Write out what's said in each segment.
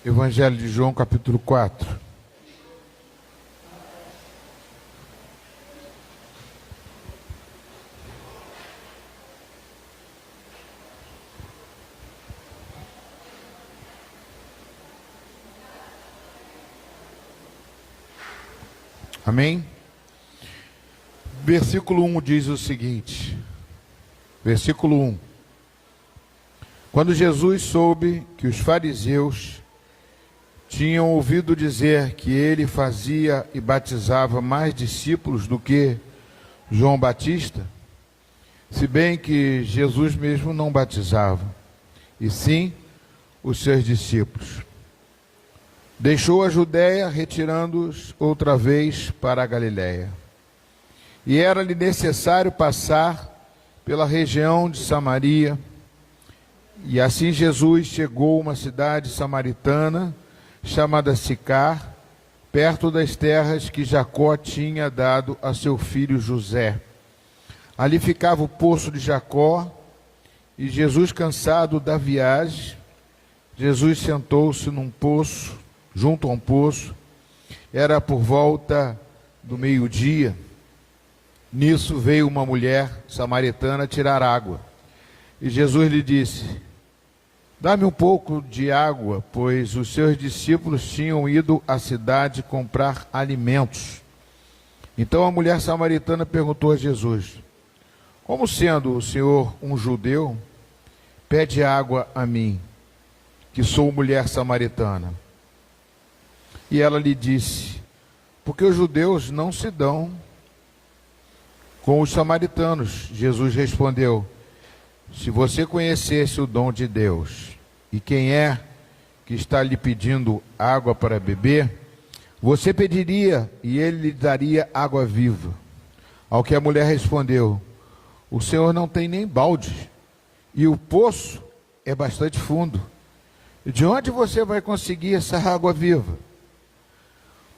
Evangelho de João, capítulo 4. Amém? Versículo 1 diz o seguinte, versículo 1. Quando Jesus soube que os fariseus tinham ouvido dizer que ele fazia e batizava mais discípulos do que João Batista, se bem que Jesus mesmo não batizava, e sim os seus discípulos, deixou a Judéia, retirando-os outra vez para a Galiléia. E era-lhe necessário passar pela região de Samaria. E assim Jesus chegou a uma cidade samaritana, chamada Sicar, perto das terras que Jacó tinha dado a seu filho José. Ali ficava o poço de Jacó, e Jesus, cansado da viagem, Jesus sentou-se num poço, junto a um poço. Era por volta do meio-dia. Nisso veio uma mulher samaritana tirar água. E Jesus lhe disse: dá-me um pouco de água, pois os seus discípulos tinham ido à cidade comprar alimentos. Então a mulher samaritana perguntou a Jesus: como sendo o Senhor um judeu, pede água a mim, que sou mulher samaritana? E ela lhe disse: porque os judeus não se dão com os samaritanos. Jesus respondeu: se você conhecesse o dom de Deus e quem é que está lhe pedindo água para beber, você pediria e ele lhe daria água viva. Ao que a mulher respondeu: o Senhor não tem nem balde, e o poço é bastante fundo. De onde você vai conseguir essa água viva?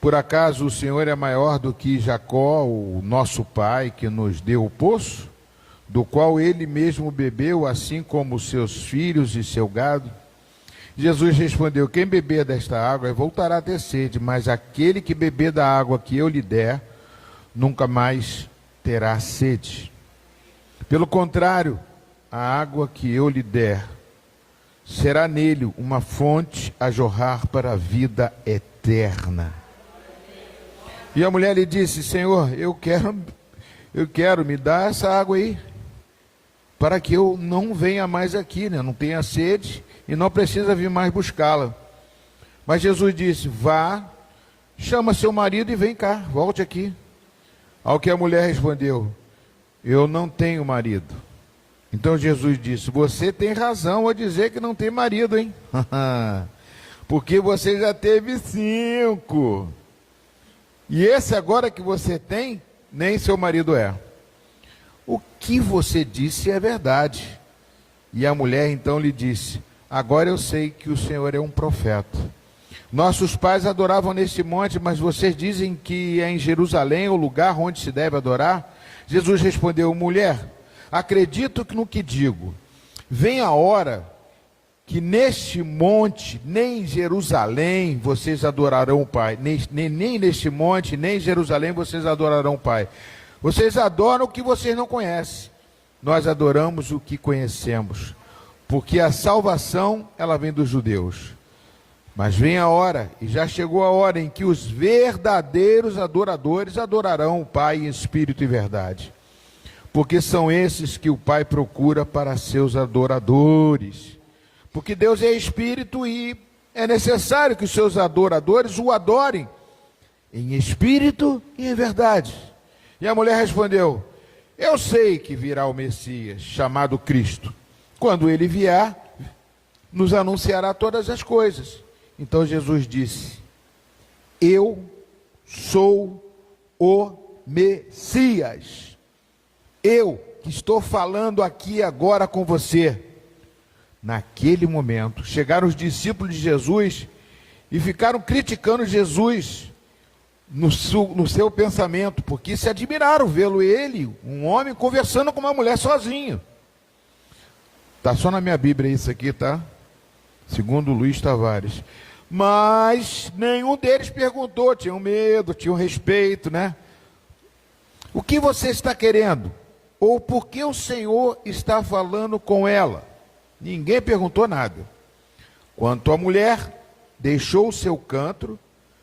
Por acaso o Senhor é maior do que Jacó, o nosso pai, que nos deu o poço, do qual ele mesmo bebeu, assim como seus filhos e seu gado? Jesus respondeu: quem beber desta água voltará a ter sede, mas aquele que beber da água que eu lhe der, nunca mais terá sede. Pelo contrário, a água que eu lhe der será nele uma fonte a jorrar para a vida eterna. E a mulher lhe disse: Senhor, eu quero, me dar essa água aí, para que eu não venha mais aqui, né? Não tenha sede e não precisa vir mais buscá-la. Mas Jesus disse: vá, chama seu marido e vem cá, volte aqui. Ao que a mulher respondeu: eu não tenho marido. Então Jesus disse: você tem razão a dizer que não tem marido, hein? Porque você já teve 5. E esse agora que você tem, nem seu marido é. O que você disse é verdade. E a mulher então lhe disse: agora eu sei que o Senhor é um profeta. Nossos pais adoravam neste monte, mas vocês dizem que é em Jerusalém o lugar onde se deve adorar? Jesus respondeu: mulher, acredito no que digo. Vem a hora que neste monte, nem em Jerusalém, vocês adorarão o Pai. Nem neste monte, nem em Jerusalém, vocês adorarão o Pai. Vocês adoram o que vocês não conhecem. Nós adoramos o que conhecemos, porque a salvação, ela vem dos judeus. Mas vem a hora, e já chegou a hora, em que os verdadeiros adoradores adorarão o Pai em espírito e verdade. Porque são esses que o Pai procura para seus adoradores. Porque Deus é espírito e é necessário que os seus adoradores o adorem em espírito e em verdade. E a mulher respondeu: eu sei que virá o Messias, chamado Cristo. Quando ele vier, nos anunciará todas as coisas. Então Jesus disse: eu sou o Messias. Eu que estou falando aqui agora com você. Naquele momento, chegaram os discípulos de Jesus e ficaram criticando Jesus no seu pensamento, porque se admiraram vê-lo ele, um homem, conversando com uma mulher sozinho. Está só na minha Bíblia isso aqui, tá? Segundo Luiz Tavares. Mas nenhum deles perguntou, tinham medo, tinham respeito, né? O que você está querendo? Ou por que o Senhor está falando com ela? Ninguém perguntou nada. Quanto à mulher, deixou o seu canto,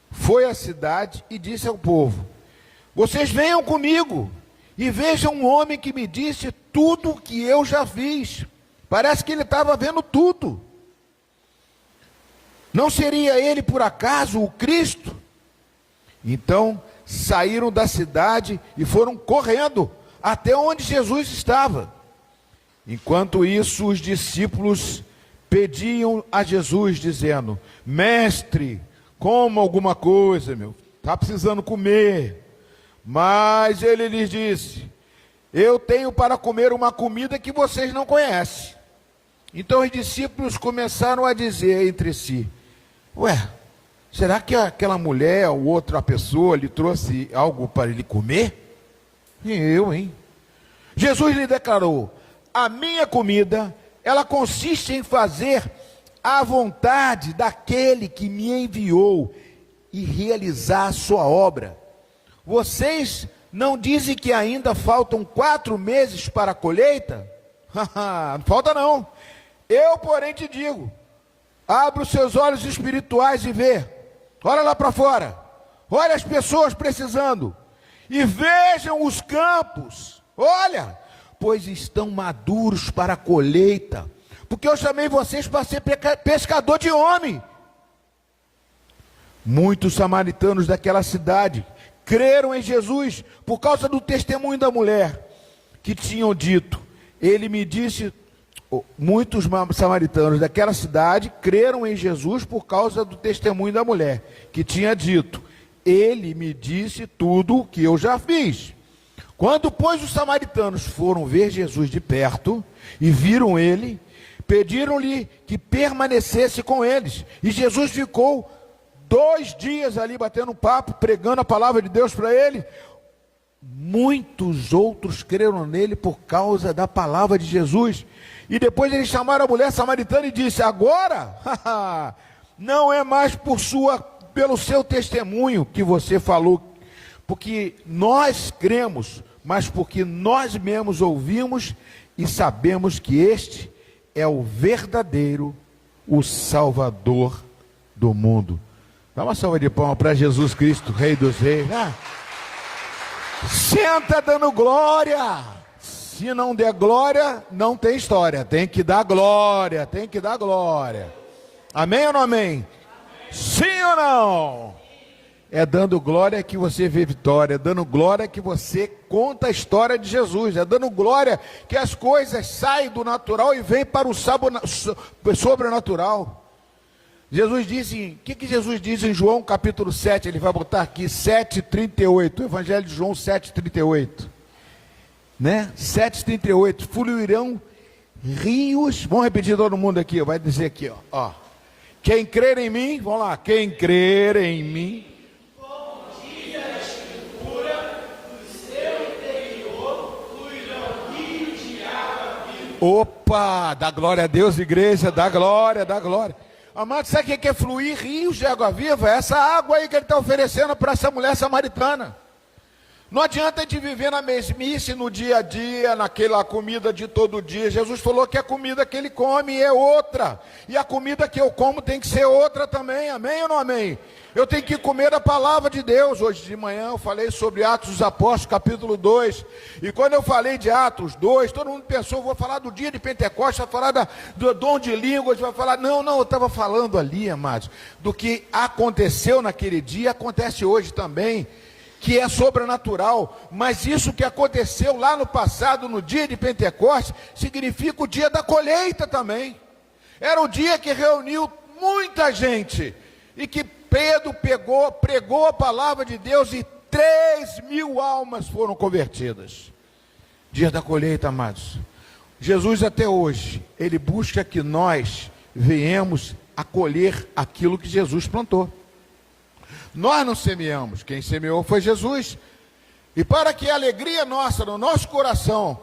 foi à cidade e disse ao povo: vocês venham comigo e vejam um homem que me disse tudo o que eu já fiz. Parece que ele estava vendo tudo. Não seria ele, por acaso, o Cristo? Então saíram da cidade e foram correndo até onde Jesus estava. Enquanto isso, os discípulos pediam a Jesus, dizendo: mestre, coma alguma coisa, está precisando comer. Mas ele lhes disse: eu tenho para comer uma comida que vocês não conhecem. Então os discípulos começaram a dizer entre si: ué, será que aquela mulher ou outra pessoa lhe trouxe algo para ele comer? E eu, hein? Jesus lhe declarou: a minha comida, ela consiste em fazer a vontade daquele que me enviou e realizar a sua obra. Vocês não dizem que ainda faltam 4 meses para a colheita? Não falta não. Eu, porém, te digo: abre os seus olhos espirituais e vê. Olha lá para fora. Olha as pessoas precisando. E vejam os campos. Olha, pois estão maduros para a colheita. Porque eu chamei vocês para ser pescador de homem. Muitos samaritanos daquela cidade creram em Jesus por causa do testemunho da mulher, que tinham dito: ele me disse. Muitos samaritanos daquela cidade creram em Jesus por causa do testemunho da mulher, que tinha dito: ele me disse tudo o que eu já fiz. Quando, pois, os samaritanos foram ver Jesus de perto e viram ele, pediram-lhe que permanecesse com eles. E Jesus ficou 2 dias ali batendo papo, pregando a palavra de Deus para ele. Muitos outros creram nele por causa da palavra de Jesus. E depois eles chamaram a mulher samaritana e disse: agora, não é mais pelo seu testemunho que você falou, porque nós cremos, mas porque nós mesmos ouvimos e sabemos que este é o verdadeiro, o Salvador do mundo. Dá uma salva de palmas para Jesus Cristo, Rei dos Reis, né? Senta dando glória. Se não der glória, não tem história. Tem que dar glória, tem que dar glória. Amém ou não amém? Amém. Sim ou não? É dando glória que você vê vitória, é dando glória que você conta a história de Jesus, é dando glória que as coisas saem do natural e vêm para o sobrenatural. Jesus disse, o que Jesus diz em João capítulo 7, ele vai botar aqui 7,38, o Evangelho de João 7,38, né? 7,38, fluirão rios, vamos repetir todo mundo aqui, vai dizer aqui, ó, quem crer em mim, vamos lá, quem crer em mim, como diz a Escritura, do seu interior fluirão rios de água viva. Opa, dá glória a Deus, igreja, dá glória, dá glória. Amado, sabe o que é fluir rios de água viva? É essa água aí que ele está oferecendo para essa mulher samaritana. Não adianta a gente viver na mesmice, no dia a dia, naquela comida de todo dia. Jesus falou que a comida que ele come é outra. E a comida que eu como tem que ser outra também. Amém ou não amém? Eu tenho que comer a palavra de Deus. Hoje de manhã eu falei sobre Atos dos Apóstolos, capítulo 2. E quando eu falei de Atos 2, todo mundo pensou, vou falar do dia de Pentecostes, vai falar do dom de línguas, vai falar... Não, eu estava falando ali, amados, do que aconteceu naquele dia, acontece hoje também, que é sobrenatural, mas isso que aconteceu lá no passado, no dia de Pentecostes, significa o dia da colheita também. Era o dia que reuniu muita gente, e que Pedro pregou a palavra de Deus, e 3.000 almas foram convertidas. Dia da colheita, amados. Jesus até hoje, ele busca que nós venhamos a colher aquilo que Jesus plantou. Nós não semeamos, quem semeou foi Jesus. E para que a alegria nossa, no nosso coração,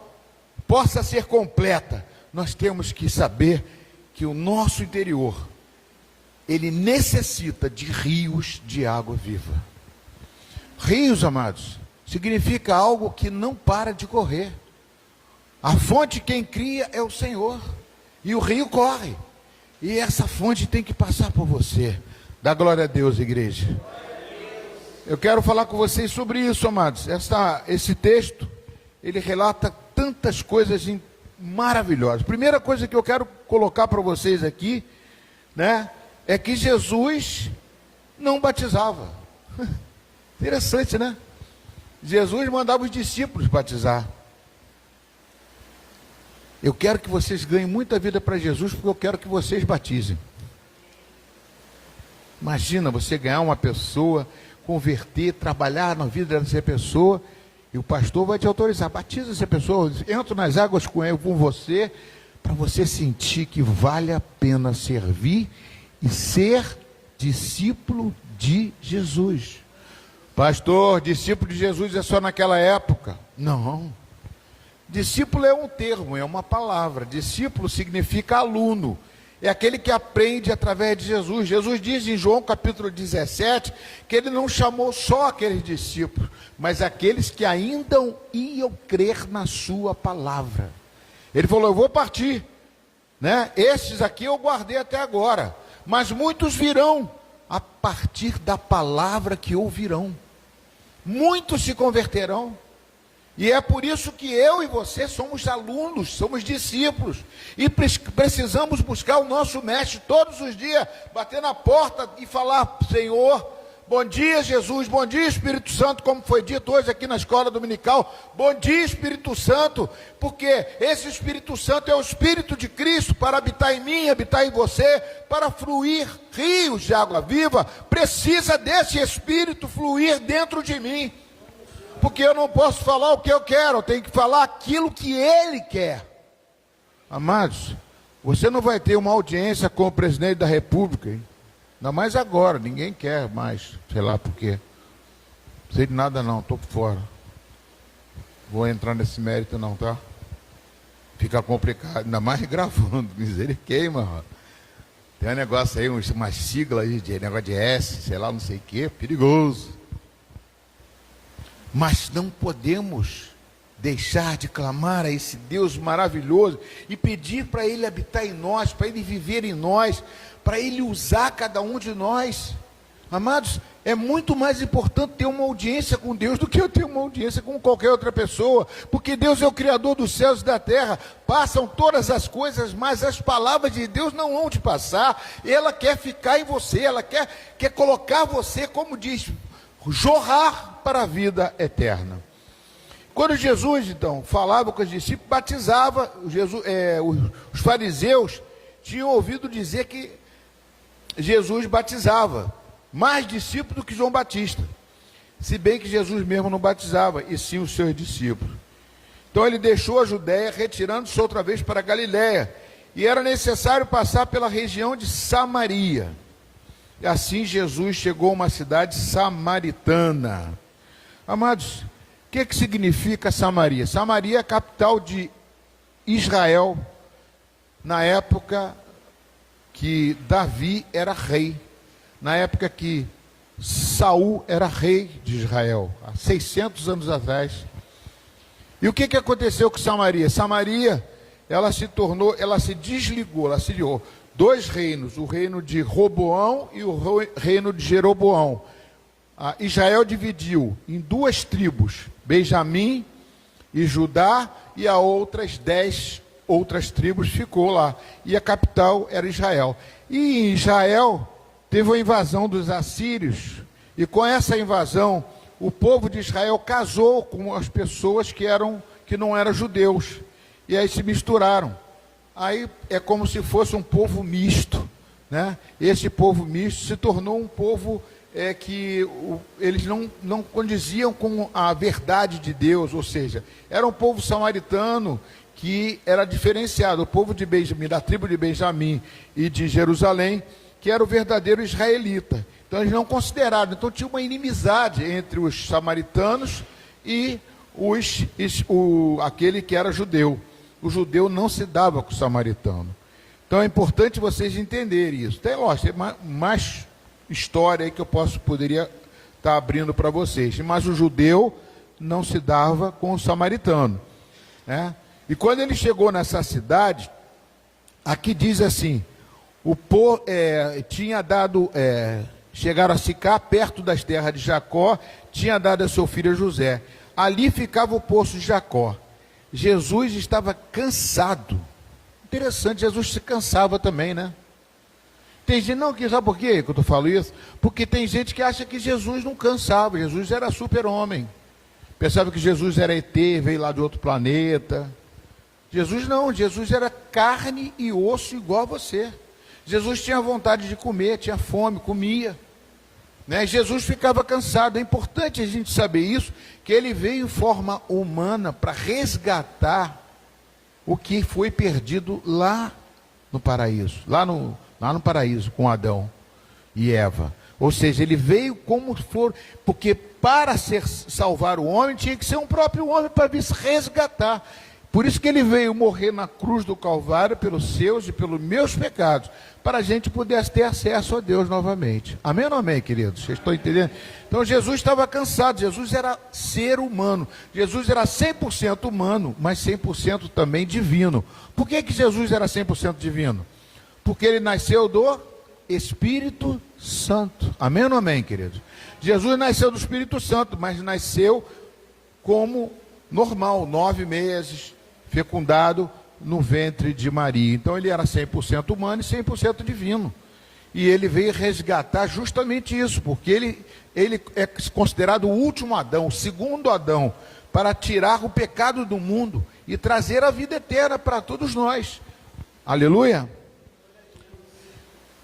possa ser completa, nós temos que saber que o nosso interior ele necessita de rios de água viva. Rios, amados, significa algo que não para de correr. A fonte quem cria é o Senhor, e o rio corre, e essa fonte tem que passar por você. Dá glória a Deus, igreja. Eu quero falar com vocês sobre isso, amados. Esse texto, ele relata tantas coisas maravilhosas. Primeira coisa que eu quero colocar para vocês aqui, né, é que Jesus não batizava. Interessante, né? Jesus mandava os discípulos batizar. Eu quero que vocês ganhem muita vida para Jesus, porque eu quero que vocês batizem. Imagina você ganhar uma pessoa, converter, trabalhar na vida dessa pessoa, e o pastor vai te autorizar. Batiza essa pessoa, entra nas águas com você, para você sentir que vale a pena servir e ser discípulo de Jesus. Pastor, discípulo de Jesus é só naquela época? Não. Discípulo é um termo, é uma palavra. Discípulo significa aluno. É aquele que aprende através de Jesus. Jesus diz em João capítulo 17, que ele não chamou só aqueles discípulos, mas aqueles que ainda iam crer na sua palavra. Ele falou, eu vou partir, né? Estes aqui eu guardei até agora, mas muitos virão a partir da palavra que ouvirão. Muitos se converterão. E é por isso que eu e você somos alunos, somos discípulos, e precisamos buscar o nosso mestre todos os dias, bater na porta e falar, Senhor, bom dia Jesus, bom dia Espírito Santo, como foi dito hoje aqui na escola dominical, bom dia Espírito Santo, porque esse Espírito Santo é o Espírito de Cristo para habitar em mim, habitar em você, para fluir rios de água viva, precisa desse Espírito fluir dentro de mim. Porque eu não posso falar o que eu quero, eu tenho que falar aquilo que Ele quer. Amados, você não vai ter uma audiência com o presidente da República, hein? Ainda mais agora, ninguém quer mais, sei lá por quê. Não sei de nada não, estou por fora. Vou entrar nesse mérito não, tá? Fica complicado, ainda mais gravando, misericórdia, mano. Tem um negócio aí, uma sigla aí, negócio de S, sei lá, não sei o quê, perigoso. Mas não podemos deixar de clamar a esse Deus maravilhoso e pedir para Ele habitar em nós, para Ele viver em nós, para Ele usar cada um de nós. Amados, é muito mais importante ter uma audiência com Deus do que eu ter uma audiência com qualquer outra pessoa, porque Deus é o Criador dos céus e da terra, passam todas as coisas, mas as palavras de Deus não vão te passar, ela quer ficar em você, ela quer colocar você, como diz, jorrar para a vida eterna. Quando Jesus, então, falava com os discípulos, batizava, os fariseus tinham ouvido dizer que Jesus batizava mais discípulos do que João Batista, se bem que Jesus mesmo não batizava, e sim os seus discípulos. Então ele deixou a Judéia, retirando-se outra vez para a Galiléia, e era necessário passar pela região de Samaria. E assim Jesus chegou a uma cidade samaritana. Amados, o que significa Samaria? Samaria é a capital de Israel, na época que Davi era rei, na época que Saul era rei de Israel, há 600 anos atrás. E o que aconteceu com Samaria? Samaria, ela se desligou, ela se ligou. Dois reinos, o reino de Roboão e o reino de Jeroboão. Israel dividiu em duas tribos, Benjamim e Judá, e a outras 10 outras tribos ficou lá. E a capital era Israel. E em Israel teve a invasão dos assírios, e com essa invasão, o povo de Israel casou com as pessoas que não eram judeus, e aí se misturaram. Aí é como se fosse um povo misto, né? Esse povo misto se tornou um povo que eles não condiziam com a verdade de Deus, ou seja, era um povo samaritano que era diferenciado, o povo de Benjamim, da tribo de Benjamim e de Jerusalém, que era o verdadeiro israelita. Então eles não consideraram, então tinha uma inimizade entre os samaritanos e aquele que era judeu. O judeu não se dava com o samaritano. Então é importante vocês entenderem isso. Tem, lógico, tem mais história aí que eu poderia estar abrindo para vocês. Mas o judeu não se dava com o samaritano, né? E quando ele chegou nessa cidade, aqui diz assim, chegaram a Sicar, perto das terras de Jacó, tinha dado a seu filho José. Ali ficava o poço de Jacó. Jesus estava cansado. Interessante, Jesus se cansava também, né? Tem gente, não, que sabe por quê que eu falo isso? Porque tem gente que acha que Jesus não cansava, Jesus era super-homem. Pensava que Jesus era ET, veio lá de outro planeta. Jesus não, Jesus era carne e osso igual a você. Jesus tinha vontade de comer, tinha fome, comia, né? Jesus ficava cansado. É importante a gente saber isso, que ele veio em forma humana para resgatar o que foi perdido lá no paraíso, lá no paraíso com Adão e Eva. Ou seja, ele veio como for, porque para salvar o homem tinha que ser um próprio homem para vir se resgatar. Por isso que ele veio morrer na cruz do Calvário pelos seus e pelos meus pecados, para a gente poder ter acesso a Deus novamente. Amém ou não amém, queridos? Vocês estão entendendo? Então Jesus estava cansado, Jesus era ser humano, Jesus era 100% humano, mas 100% também divino. Por que Jesus era 100% divino? Porque ele nasceu do Espírito Santo. Amém ou não amém, queridos? Jesus nasceu do Espírito Santo, mas nasceu como normal, 9 meses, fecundado no ventre de Maria. Então ele era 100% humano e 100% divino. E ele veio resgatar justamente isso, porque ele é considerado o último Adão, o segundo Adão, para tirar o pecado do mundo e trazer a vida eterna para todos nós. Aleluia!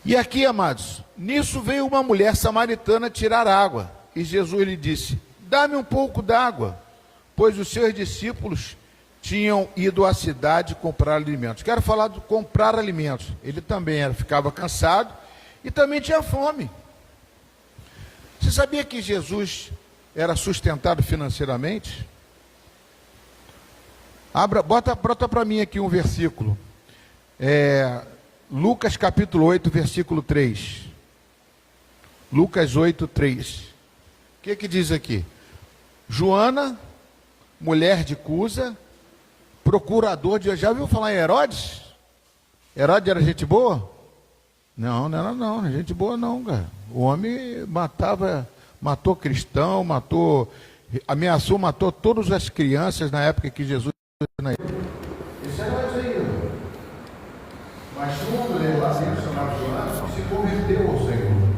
E aqui, amados, nisso veio uma mulher samaritana tirar água. E Jesus lhe disse, dá-me um pouco d'água, pois os seus discípulos tinham ido à cidade comprar alimentos. Quero falar de comprar alimentos. Ele também ficava cansado e também tinha fome. Você sabia que Jesus era sustentado financeiramente? Bota para mim aqui um versículo. Lucas capítulo 8, versículo 3. Lucas 8, 3. O que diz aqui? Joana, mulher de Cusa, procurador de... Já ouviu falar em Herodes? Herodes era gente boa? Não era não, gente boa não, cara. O homem matou cristão, ameaçou, matou todas as crianças na época que Jesus... Esse Herodes aí, mas uma mulher lá dentro chamada Joana se converteu ao Senhor,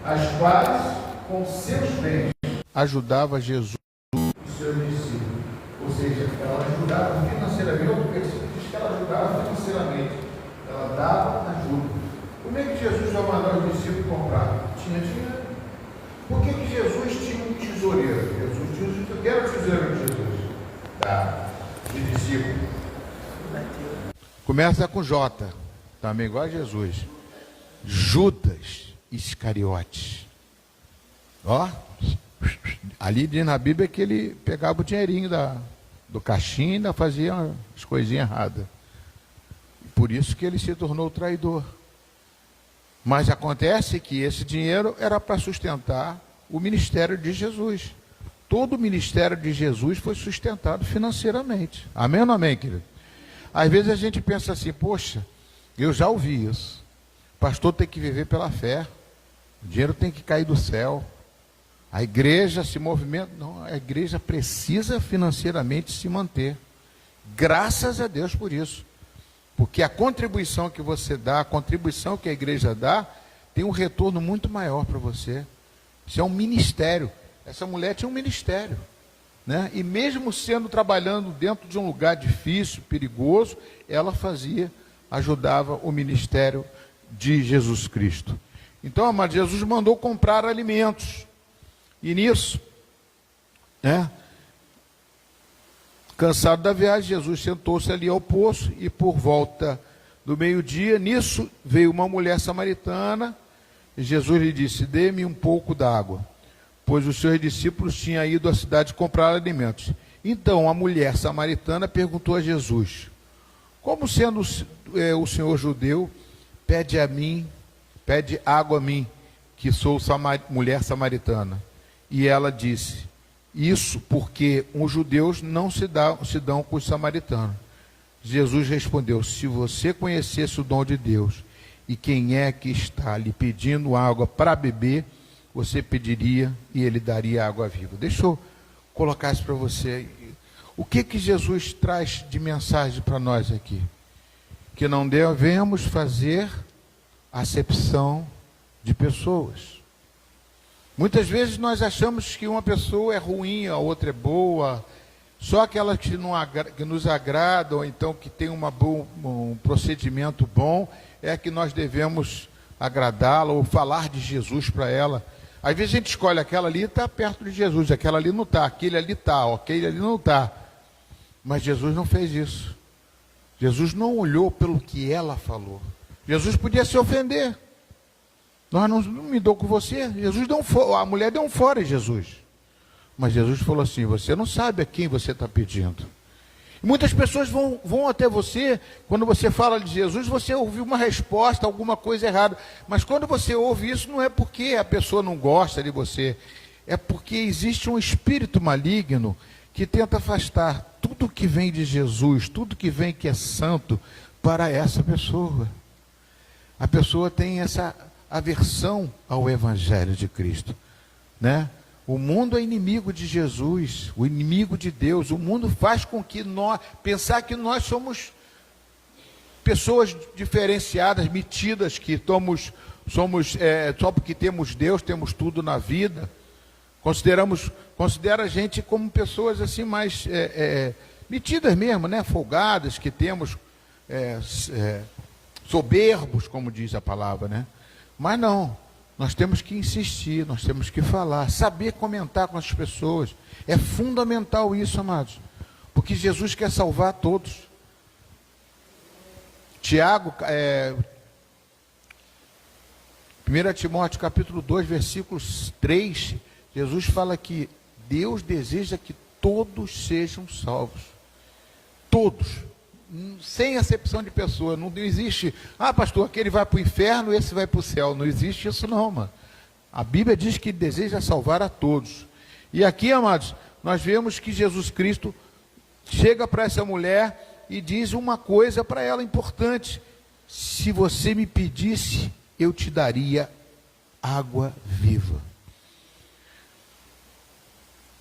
as quais com seus bens ajudava Jesus e seus discípulos. Ou seja, ela ajudava financeiramente. Outro versículo diz que ela ajudava financeiramente. Ela dava ajuda. Como é que Jesus vai mandar os discípulos comprar? Tinha dinheiro. Por que Jesus tinha um tesoureiro? Jesus tinha quem era o tesoureiro de Jesus? De discípulo. Começa com J, também igual a Jesus. Judas Iscariotes. Ó, ali diz na Bíblia que ele pegava o dinheirinho do caixinha e ainda fazia as coisinhas erradas. Por isso que ele se tornou traidor. Mas acontece que esse dinheiro era para sustentar o ministério de Jesus. Todo o ministério de Jesus foi sustentado financeiramente. Amém ou não amém, querido? Às vezes a gente pensa assim, poxa, eu já ouvi isso. O pastor tem que viver pela fé. O dinheiro tem que cair do céu. A igreja se movimenta. Não, a igreja precisa financeiramente se manter. Graças a Deus por isso. Porque a contribuição que você dá, a contribuição que a igreja dá, tem um retorno muito maior para você. Isso é um ministério. Essa mulher tinha um ministério, né? E mesmo trabalhando dentro de um lugar difícil, perigoso, ela ajudava o ministério de Jesus Cristo. Então, amado, Jesus mandou comprar alimentos. E nisso, né? Cansado da viagem, Jesus sentou-se ali ao poço e por volta do meio-dia, nisso veio uma mulher samaritana e Jesus lhe disse, dê-me um pouco d'água, pois os seus discípulos tinham ido à cidade comprar alimentos. Então a mulher samaritana perguntou a Jesus, como sendo o senhor judeu pede água a mim, que sou mulher samaritana? E ela disse, isso porque os judeus não se dão com os samaritanos. Jesus respondeu, se você conhecesse o dom de Deus e quem é que está lhe pedindo água para beber, você pediria e ele daria água viva. Deixa eu colocar isso para você. O que Jesus traz de mensagem para nós aqui? Que não devemos fazer acepção de pessoas. Muitas vezes nós achamos que uma pessoa é ruim, a outra é boa, só aquelas que nos agradam, ou então que tem um procedimento bom, é que nós devemos agradá-la ou falar de Jesus para ela. Às vezes a gente escolhe aquela ali e está perto de Jesus, aquela ali não está, aquele ali está, aquele ali não está. Mas Jesus não fez isso. Jesus não olhou pelo que ela falou. Jesus podia se ofender. Nós não me dou com você. A mulher deu um fora em Jesus. Mas Jesus falou assim, você não sabe a quem você está pedindo. E muitas pessoas vão até você, quando você fala de Jesus, você ouviu uma resposta, alguma coisa errada. Mas quando você ouve isso, não é porque a pessoa não gosta de você, é porque existe um espírito maligno que tenta afastar tudo que vem de Jesus, tudo que vem que é santo, para essa pessoa. A pessoa tem essa aversão ao Evangelho de Cristo, né? O mundo é inimigo de Jesus, o inimigo de Deus. O mundo faz com que pensar que nós somos pessoas diferenciadas, metidas, que só porque temos Deus, temos tudo na vida. Considera a gente como pessoas assim mais metidas mesmo, né? Folgadas, que temos soberbos, como diz a palavra, né? Mas não, nós temos que insistir, nós temos que falar, saber comentar com as pessoas. É fundamental isso, amados, porque Jesus quer salvar todos. Tiago, 1 Timóteo capítulo 2, versículos 3, Jesus fala que Deus deseja que todos sejam salvos. Todos. Sem acepção de pessoa. Não existe, pastor, aquele vai para o inferno, esse vai para o céu. Não existe isso não, mano. A Bíblia diz que deseja salvar a todos. E aqui, amados, nós vemos que Jesus Cristo chega para essa mulher e diz uma coisa para ela importante. Se você me pedisse, eu te daria água viva.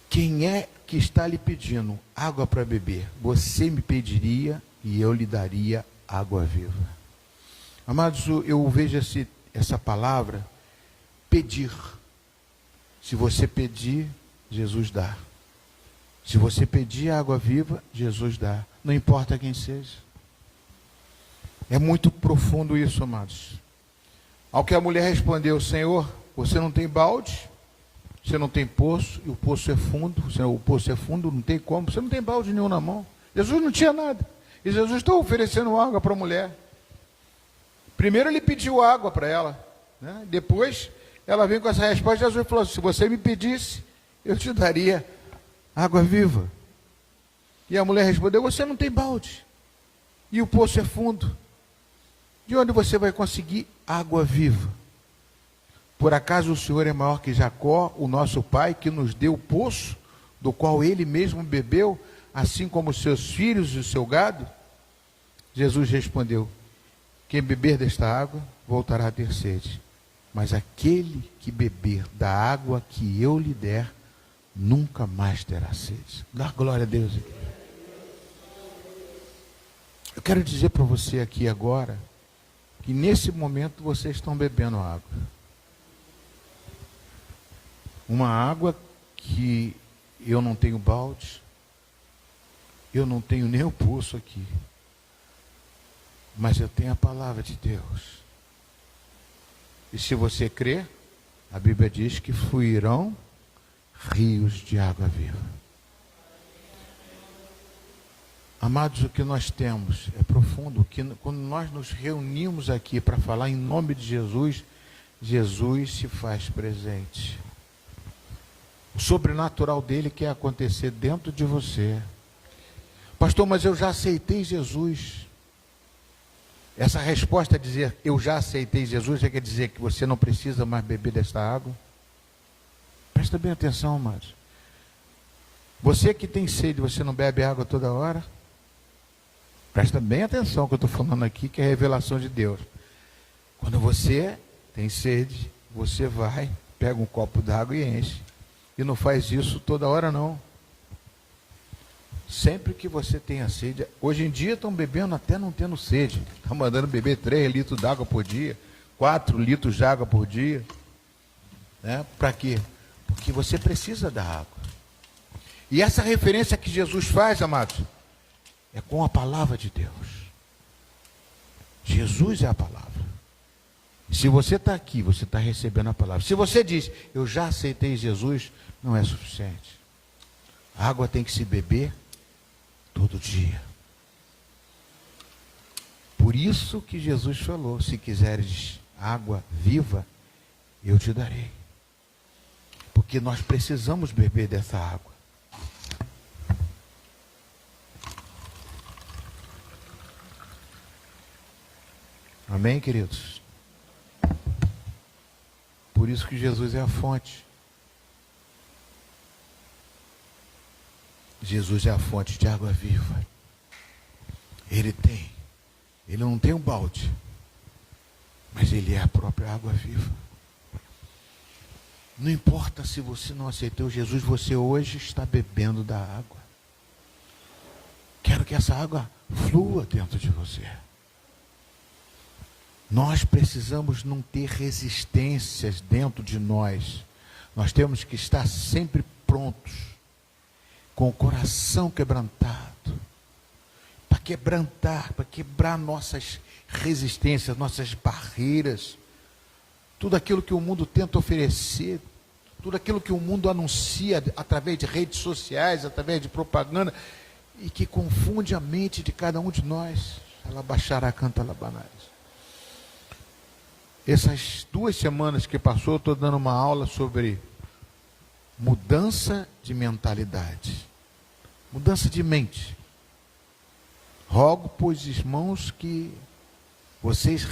Quem é que está lhe pedindo água para beber? Você me pediria e eu lhe daria água viva. Amados, eu vejo essa palavra, pedir. Se você pedir, Jesus dá. Se você pedir água viva, Jesus dá. Não importa quem seja. É muito profundo isso, amados. Ao que a mulher respondeu, Senhor, você não tem balde, você não tem poço, e o poço é fundo, o poço é fundo, não tem como, você não tem balde nenhum na mão. Jesus não tinha nada. E Jesus está oferecendo água para a mulher. Primeiro ele pediu água para ela, né? Depois ela vem com essa resposta. Jesus falou, se você me pedisse, eu te daria água viva. E a mulher respondeu, você não tem balde, e o poço é fundo, de onde você vai conseguir água viva? Por acaso o Senhor é maior que Jacó, o nosso pai, que nos deu o poço, do qual ele mesmo bebeu, assim como os seus filhos e o seu gado? Jesus respondeu, quem beber desta água, voltará a ter sede. Mas aquele que beber da água que eu lhe der, nunca mais terá sede. Dá glória a Deus aqui. Eu quero dizer para você aqui agora, que nesse momento vocês estão bebendo água. Uma água que eu não tenho balde, eu não tenho nem o poço aqui, mas eu tenho a palavra de Deus. E se você crer, a Bíblia diz que fluirão rios de água viva. Amados, o que nós temos é profundo, que quando nós nos reunimos aqui para falar em nome de Jesus, Jesus se faz presente. O sobrenatural dele quer acontecer dentro de você. Pastor, mas eu já aceitei Jesus. Essa resposta a dizer, eu já aceitei Jesus, quer dizer que você não precisa mais beber desta água? Presta bem atenção, amados. Você que tem sede, você não bebe água toda hora? Presta bem atenção que eu estou falando aqui, que é a revelação de Deus. Quando você tem sede, você vai, pega um copo d'água e enche. E não faz isso toda hora, não. Sempre que você tenha sede. Hoje em dia estão bebendo até não tendo sede. Estão mandando beber 3 litros d'água por dia, 4 litros de água por dia. Né? Para quê? Porque você precisa da água. E essa referência que Jesus faz, amados, é com a palavra de Deus. Jesus é a palavra. Se você está aqui, você está recebendo a palavra. Se você diz, eu já aceitei Jesus, não é suficiente. A água tem que se beber todo dia. Por isso que Jesus falou, se quiseres água viva, eu te darei. Porque nós precisamos beber dessa água. Amém, queridos? Por isso que Jesus é a fonte. Jesus é a fonte de água viva. Ele não tem um balde, mas ele é a própria água viva. Não importa se você não aceitou Jesus, você hoje está bebendo da água. Quero que essa água flua dentro de você. Nós precisamos não ter resistências dentro de nós. Nós temos que estar sempre prontos, com o coração quebrantado, para quebrar nossas resistências, nossas barreiras, tudo aquilo que o mundo tenta oferecer, tudo aquilo que o mundo anuncia através de redes sociais, através de propaganda, e que confunde a mente de cada um de nós. Alabaxará, canta alabanás. Essas 2 semanas que passou, eu estou dando uma aula sobre mudança de mentalidade, mudança de mente. Rogo, pois, irmãos, que vocês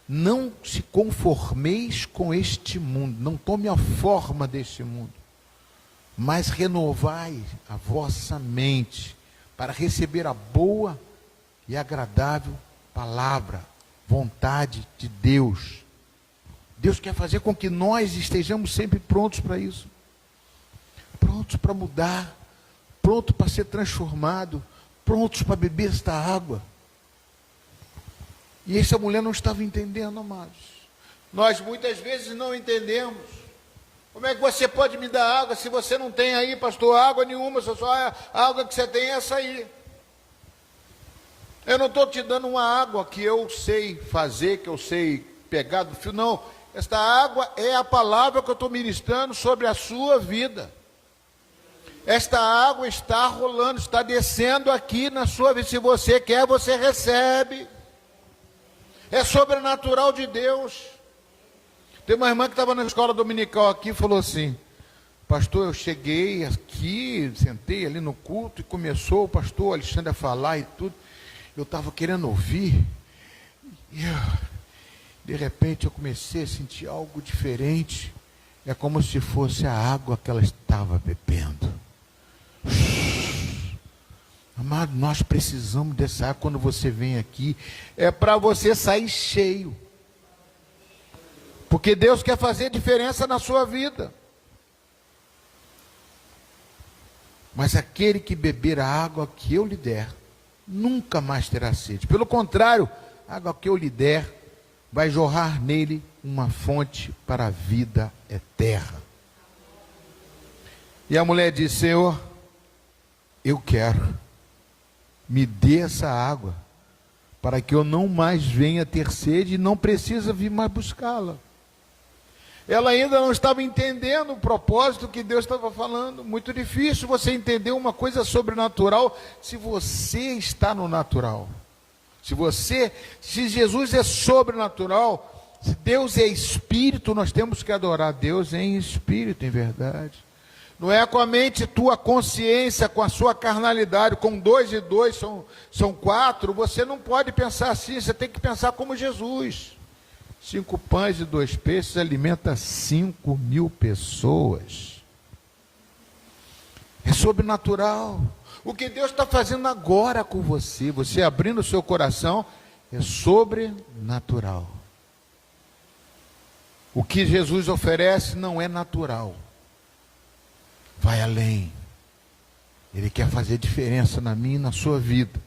não se conformeis com este mundo, não tome a forma deste mundo, mas renovai a vossa mente para receber a boa e agradável palavra, vontade de Deus. Deus quer fazer com que nós estejamos sempre prontos para isso. Prontos para mudar, prontos para ser transformado, prontos para beber esta água. E essa mulher não estava entendendo, amados. Nós muitas vezes não entendemos. Como é que você pode me dar água se você não tem aí, pastor, água nenhuma, só a água que você tem é essa aí. Eu não estou te dando uma água que eu sei fazer, que eu sei pegar do fio, não. Esta água é a palavra que eu estou ministrando sobre a sua vida. Esta água está rolando, está descendo aqui na sua vida. Se você quer, você recebe. É sobrenatural de Deus. Tem uma irmã que estava na escola dominical aqui e falou assim: pastor, eu cheguei aqui, sentei ali no culto e começou o pastor Alexandre a falar e tudo. Eu estava querendo ouvir. E de repente eu comecei a sentir algo diferente. É como se fosse a água que ela estava bebendo. Amado, nós precisamos dessa água. Quando você vem aqui, é para você sair cheio, porque Deus quer fazer diferença na sua vida. Mas aquele que beber a água que eu lhe der, nunca mais terá sede. Pelo contrário, a água que eu lhe der vai jorrar nele uma fonte para a vida eterna. E a mulher disse: Senhor, eu quero, me dê essa água, para que eu não mais venha ter sede e não precisa vir mais buscá-la. Ela ainda não estava entendendo o propósito que Deus estava falando. Muito difícil você entender uma coisa sobrenatural se você está no natural. Se Jesus é sobrenatural, se Deus é espírito, nós temos que adorar Deus em espírito, em verdade. Não é com a mente tua consciência, com a sua carnalidade, com 2 e 2 são 4, você não pode pensar assim, você tem que pensar como Jesus. 5 pães e 2 peixes alimenta 5.000 pessoas. É sobrenatural. O que Deus está fazendo agora com você, você abrindo o seu coração, é sobrenatural. O que Jesus oferece não é natural. Vai além. Ele quer fazer diferença na minha e na sua vida.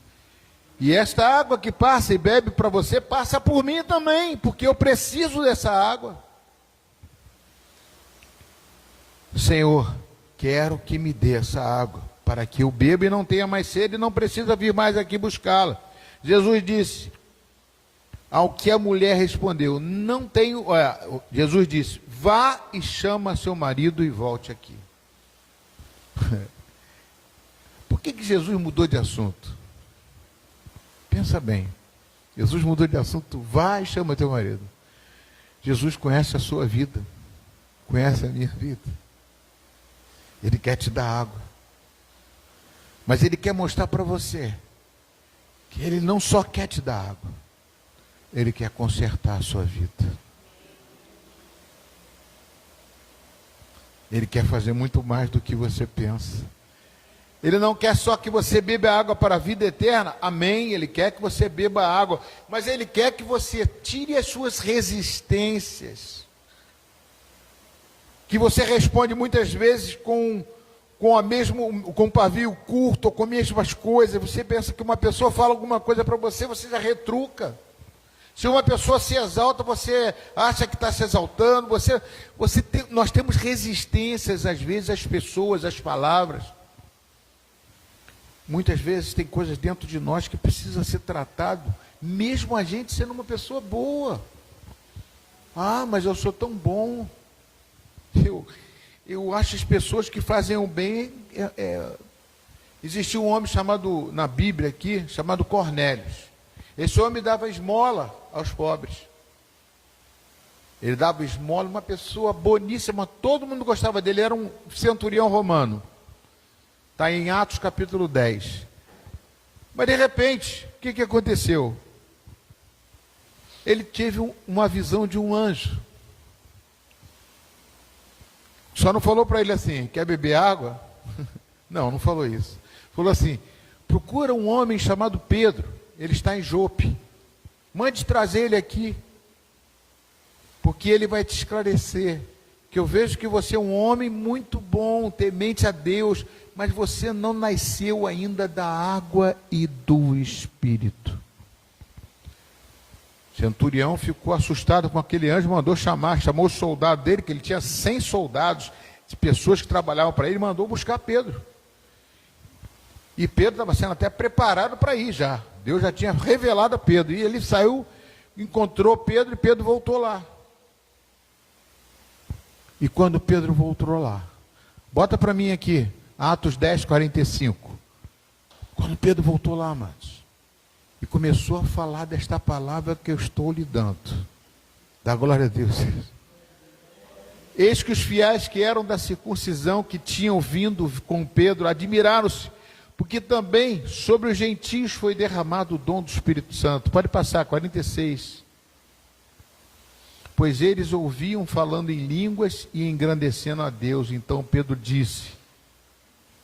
E esta água que passa e bebe para você, passa por mim também, porque eu preciso dessa água. Senhor, quero que me dê essa água, para que eu beba e não tenha mais sede e não precisa vir mais aqui buscá-la. Jesus disse, ao que a mulher respondeu, não tenho... Jesus disse, vá e chama seu marido e volte aqui. Por que Jesus mudou de assunto? Pensa bem, Jesus mudou de assunto, vai e chama teu marido. Jesus conhece a sua vida, conhece a minha vida. Ele quer te dar água, mas Ele quer mostrar para você que Ele não só quer te dar água, Ele quer consertar a sua vida. Ele quer fazer muito mais do que você pensa. Ele não quer só que você beba água para a vida eterna, amém, Ele quer que você beba água, mas Ele quer que você tire as suas resistências, que você responde muitas vezes com um pavio curto, ou com as mesmas coisas. Você pensa que uma pessoa fala alguma coisa para você, você já retruca. Se uma pessoa se exalta, você acha que está se exaltando, nós temos resistências às vezes às pessoas, às palavras. Muitas vezes tem coisas dentro de nós que precisa ser tratado, mesmo a gente sendo uma pessoa boa. Ah, mas eu sou tão bom. Eu acho as pessoas que fazem o bem... Existia um homem chamado, na Bíblia aqui, chamado Cornélio. Esse homem dava esmola aos pobres. Ele dava esmola, uma pessoa boníssima, todo mundo gostava dele, era um centurião romano. Está em Atos capítulo 10. Mas de repente, o que aconteceu? Ele teve uma visão de um anjo. Só não falou para ele assim, quer beber água? Não falou isso. Falou assim, procura um homem chamado Pedro, ele está em Jope. Mande trazer ele aqui, porque ele vai te esclarecer. Que eu vejo que você é um homem muito bom, temente a Deus, mas você não nasceu ainda da água e do Espírito. O centurião ficou assustado com aquele anjo, chamou o soldado dele, que ele tinha 100 soldados, de pessoas que trabalhavam para ele, mandou buscar Pedro. E Pedro estava sendo até preparado para ir já. Deus já tinha revelado a Pedro. E ele saiu, encontrou Pedro e Pedro voltou lá. E quando Pedro voltou lá, bota para mim aqui, Atos 10, 45. Quando Pedro voltou lá, amados, e começou a falar desta palavra que eu estou lhe dando. Dá glória a Deus. Eis que os fiéis que eram da circuncisão, que tinham vindo com Pedro, admiraram-se, porque também sobre os gentios foi derramado o dom do Espírito Santo. Pode passar, 46. Pois eles ouviam falando em línguas e engrandecendo a Deus. Então Pedro disse,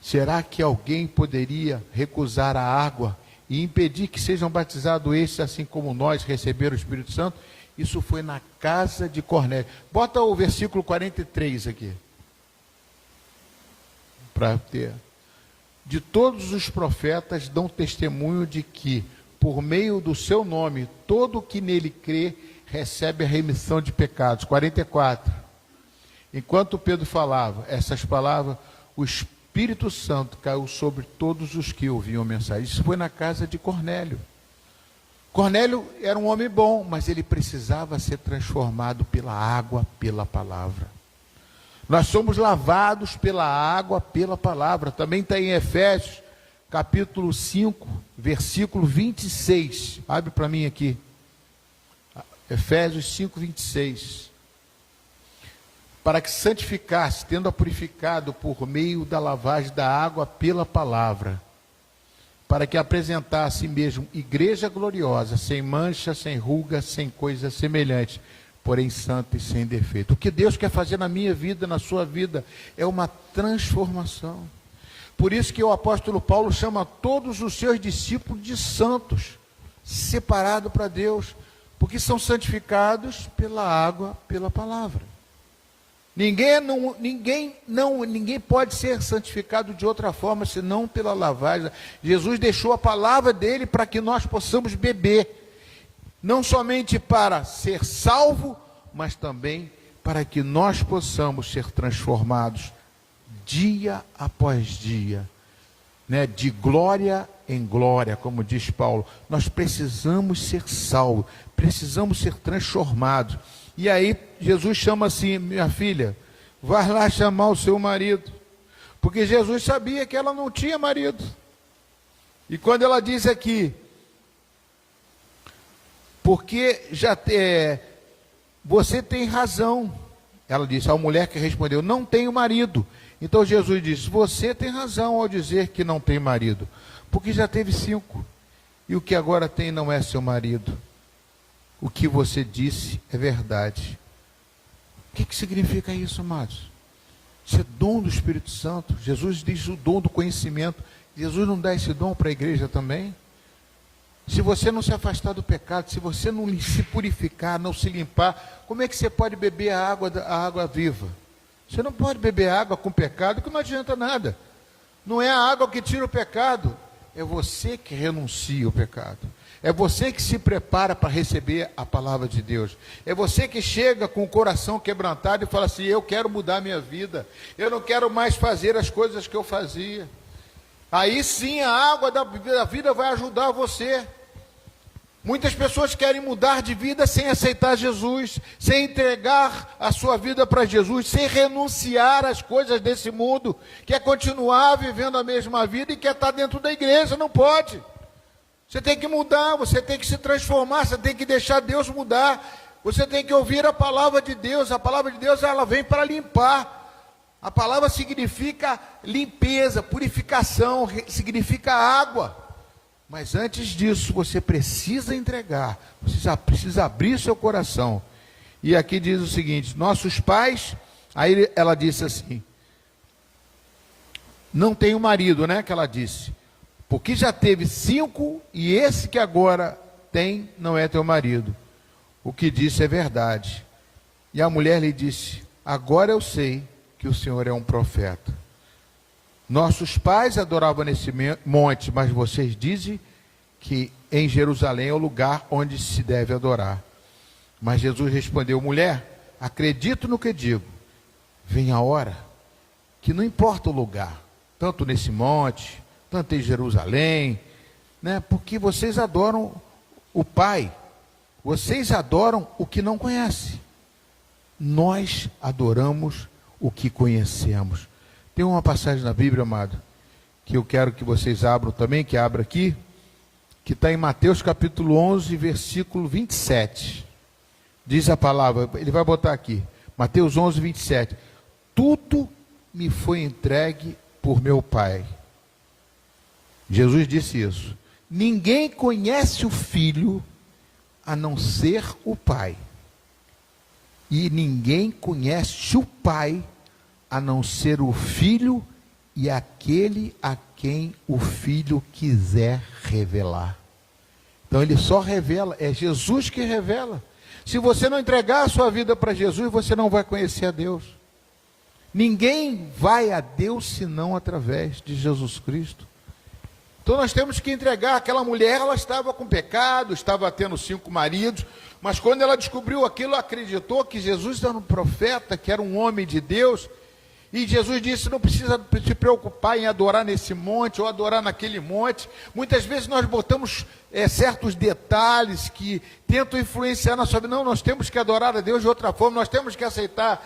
será que alguém poderia recusar a água e impedir que sejam batizados estes, assim como nós, receberam o Espírito Santo? Isso foi na casa de Cornélio. Bota o versículo 43 aqui. Para ter. De todos os profetas dão testemunho de que, por meio do seu nome, todo o que nele crê, recebe a remissão de pecados. 44. Enquanto Pedro falava essas palavras, o Espírito Santo caiu sobre todos os que ouviam a mensagem. Isso foi na casa de Cornélio. Cornélio era um homem bom, mas ele precisava ser transformado pela água, pela palavra. Nós somos lavados pela água, pela palavra. Também está em Efésios, capítulo 5, versículo 26. Abre para mim aqui. Efésios 5, 26. para que se santificasse, tendo-a purificado por meio da lavagem da água pela palavra, para que apresentasse a si mesmo igreja gloriosa, sem mancha, sem ruga, sem coisa semelhante, porém santa e sem defeito. O que Deus quer fazer na minha vida, na sua vida, é uma transformação. Por isso que o apóstolo Paulo chama todos os seus discípulos de santos, separados para Deus, porque são santificados pela água, pela palavra. Ninguém pode ser santificado de outra forma, senão pela lavagem. Jesus deixou a palavra dele para que nós possamos beber, não somente para ser salvo, mas também para que nós possamos ser transformados dia após dia, né? De glória em glória, como diz Paulo. Nós precisamos ser salvos, precisamos ser transformados. E aí Jesus chama assim: minha filha, vai lá chamar o seu marido, porque Jesus sabia que ela não tinha marido. E quando ela diz aqui, porque você tem razão, ela disse, a mulher que respondeu, não tenho marido. Então Jesus disse, você tem razão ao dizer que não tem marido, porque já teve 5, e o que agora tem não é seu marido. O que você disse é verdade. O que significa isso, amados? Isso é dom do Espírito Santo. Jesus diz o dom do conhecimento. Jesus não dá esse dom para a igreja também? Se você não se afastar do pecado, se você não se purificar, não se limpar, como é que você pode beber a água viva? Você não pode beber água com pecado, que não adianta nada. Não é a água que tira o pecado, é você que renuncia o pecado. É você que se prepara para receber a palavra de Deus. É você que chega com o coração quebrantado e fala assim, eu quero mudar minha vida. Eu não quero mais fazer as coisas que eu fazia. Aí sim a água da vida vai ajudar você. Muitas pessoas querem mudar de vida sem aceitar Jesus, sem entregar a sua vida para Jesus, sem renunciar às coisas desse mundo, quer continuar vivendo a mesma vida e quer estar dentro da igreja, não pode. Você tem que mudar, você tem que se transformar, você tem que deixar Deus mudar, você tem que ouvir a palavra de Deus. A palavra de Deus, ela vem para limpar. A palavra significa limpeza, purificação, significa água. Mas antes disso, você precisa entregar, você precisa abrir seu coração. E aqui diz o seguinte, nossos pais, aí ela disse assim, não tem marido, né, que ela disse, porque já teve 5 e esse que agora tem não é teu marido. O que disse é verdade. E a mulher lhe disse, agora eu sei que o Senhor é um profeta. Nossos pais adoravam nesse monte, mas vocês dizem que em Jerusalém é o lugar onde se deve adorar. Mas Jesus respondeu, mulher, acredito no que digo, vem a hora, que não importa o lugar, tanto nesse monte, tanto em Jerusalém, né? Porque vocês adoram o Pai, vocês adoram o que não conhece, nós adoramos o que conhecemos. Tem uma passagem na Bíblia, amado, que eu quero que vocês abram também, que abra aqui, que está em Mateus capítulo 11, versículo 27. Diz a palavra, ele vai botar aqui, Mateus 11, 27. Tudo me foi entregue por meu Pai. Jesus disse isso. Ninguém conhece o Filho a não ser o Pai. E ninguém conhece o Pai a não ser o Filho e aquele a quem o Filho quiser revelar. Então ele só revela, é Jesus que revela. Se você não entregar a sua vida para Jesus, você não vai conhecer a Deus. Ninguém vai a Deus senão através de Jesus Cristo. Então nós temos que entregar. Aquela mulher, ela estava com pecado, estava tendo 5 maridos, mas quando ela descobriu aquilo, acreditou que Jesus era um profeta, que era um homem de Deus. E Jesus disse, não precisa se preocupar em adorar nesse monte ou adorar naquele monte. Muitas vezes nós botamos certos detalhes que tentam influenciar na sua vida. Não, nós temos que adorar a Deus de outra forma, nós temos que aceitar,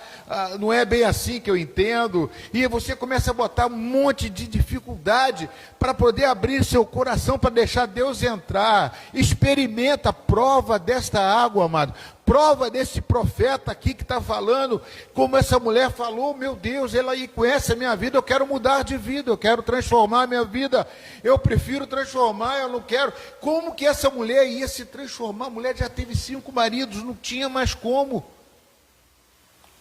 não é bem assim que eu entendo. E você começa a botar um monte de dificuldade para poder abrir seu coração, para deixar Deus entrar. Experimenta, prova desta água, amado. Prova desse profeta aqui que está falando, como essa mulher falou, meu Deus, ela aí conhece a minha vida, eu quero mudar de vida, eu quero transformar a minha vida, eu prefiro transformar, eu não quero. Como que essa mulher ia se transformar? A mulher já teve 5 maridos, não tinha mais como.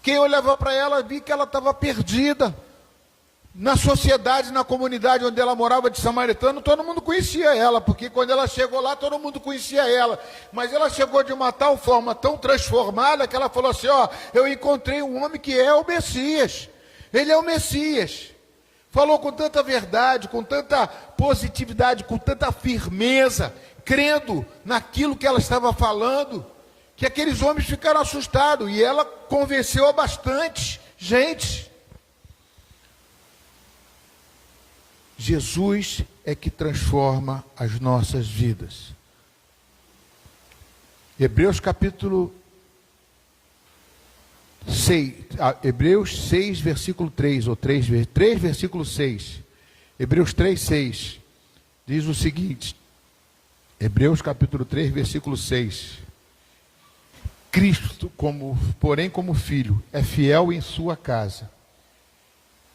Quem olhava para ela, vi que ela estava perdida. Na sociedade, na comunidade onde ela morava de samaritano, todo mundo conhecia ela, porque quando ela chegou lá, todo mundo conhecia ela. Mas ela chegou de uma tal forma, tão transformada, que ela falou assim, eu encontrei um homem que é o Messias. Ele é o Messias. Falou com tanta verdade, com tanta positividade, com tanta firmeza, crendo naquilo que ela estava falando, que aqueles homens ficaram assustados, e ela convenceu a bastante gente. Jesus é que transforma as nossas vidas. Hebreus capítulo 6, Hebreus 6, versículo 3, ou 3 versículo 6. Hebreus 3, 6, diz o seguinte, Hebreus capítulo 3, versículo 6. Cristo, porém como filho, é fiel em sua casa.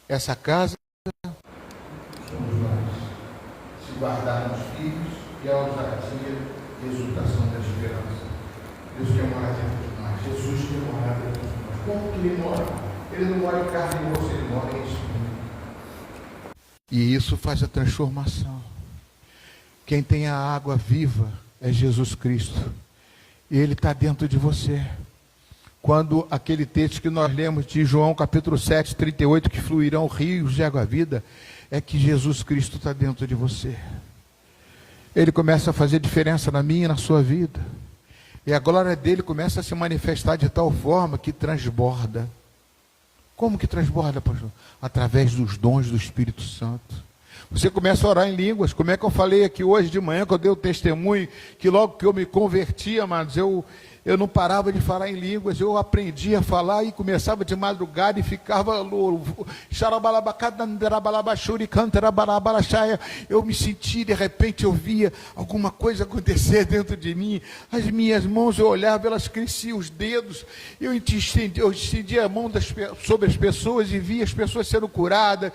Essa casa guardar nos filhos e a ousadia, exultação da esperança. Deus quer morar dentro de nós. Jesus quer morar dentro de nós. Como que Ele mora? Ele não mora em carne e osso, Ele mora em espírito. E isso faz a transformação. Quem tem a água viva é Jesus Cristo. E Ele está dentro de você. Quando aquele texto que nós lemos de João capítulo 7, 38, que fluirão rios de água-vida, é que Jesus Cristo está dentro de você. Ele começa a fazer diferença na minha e na sua vida. E a glória dele começa a se manifestar de tal forma que transborda. Como que transborda, pastor? Através dos dons do Espírito Santo. Você começa a orar em línguas. Como é que eu falei aqui hoje de manhã, quando eu dei o testemunho, que logo que eu me converti, amados, eu não parava de falar em línguas, eu aprendi a falar e começava de madrugada e ficava eu me senti, de repente eu via alguma coisa acontecer dentro de mim, as minhas mãos eu olhava, elas cresciam, os dedos, eu estendia a mão sobre as pessoas e via as pessoas sendo curadas.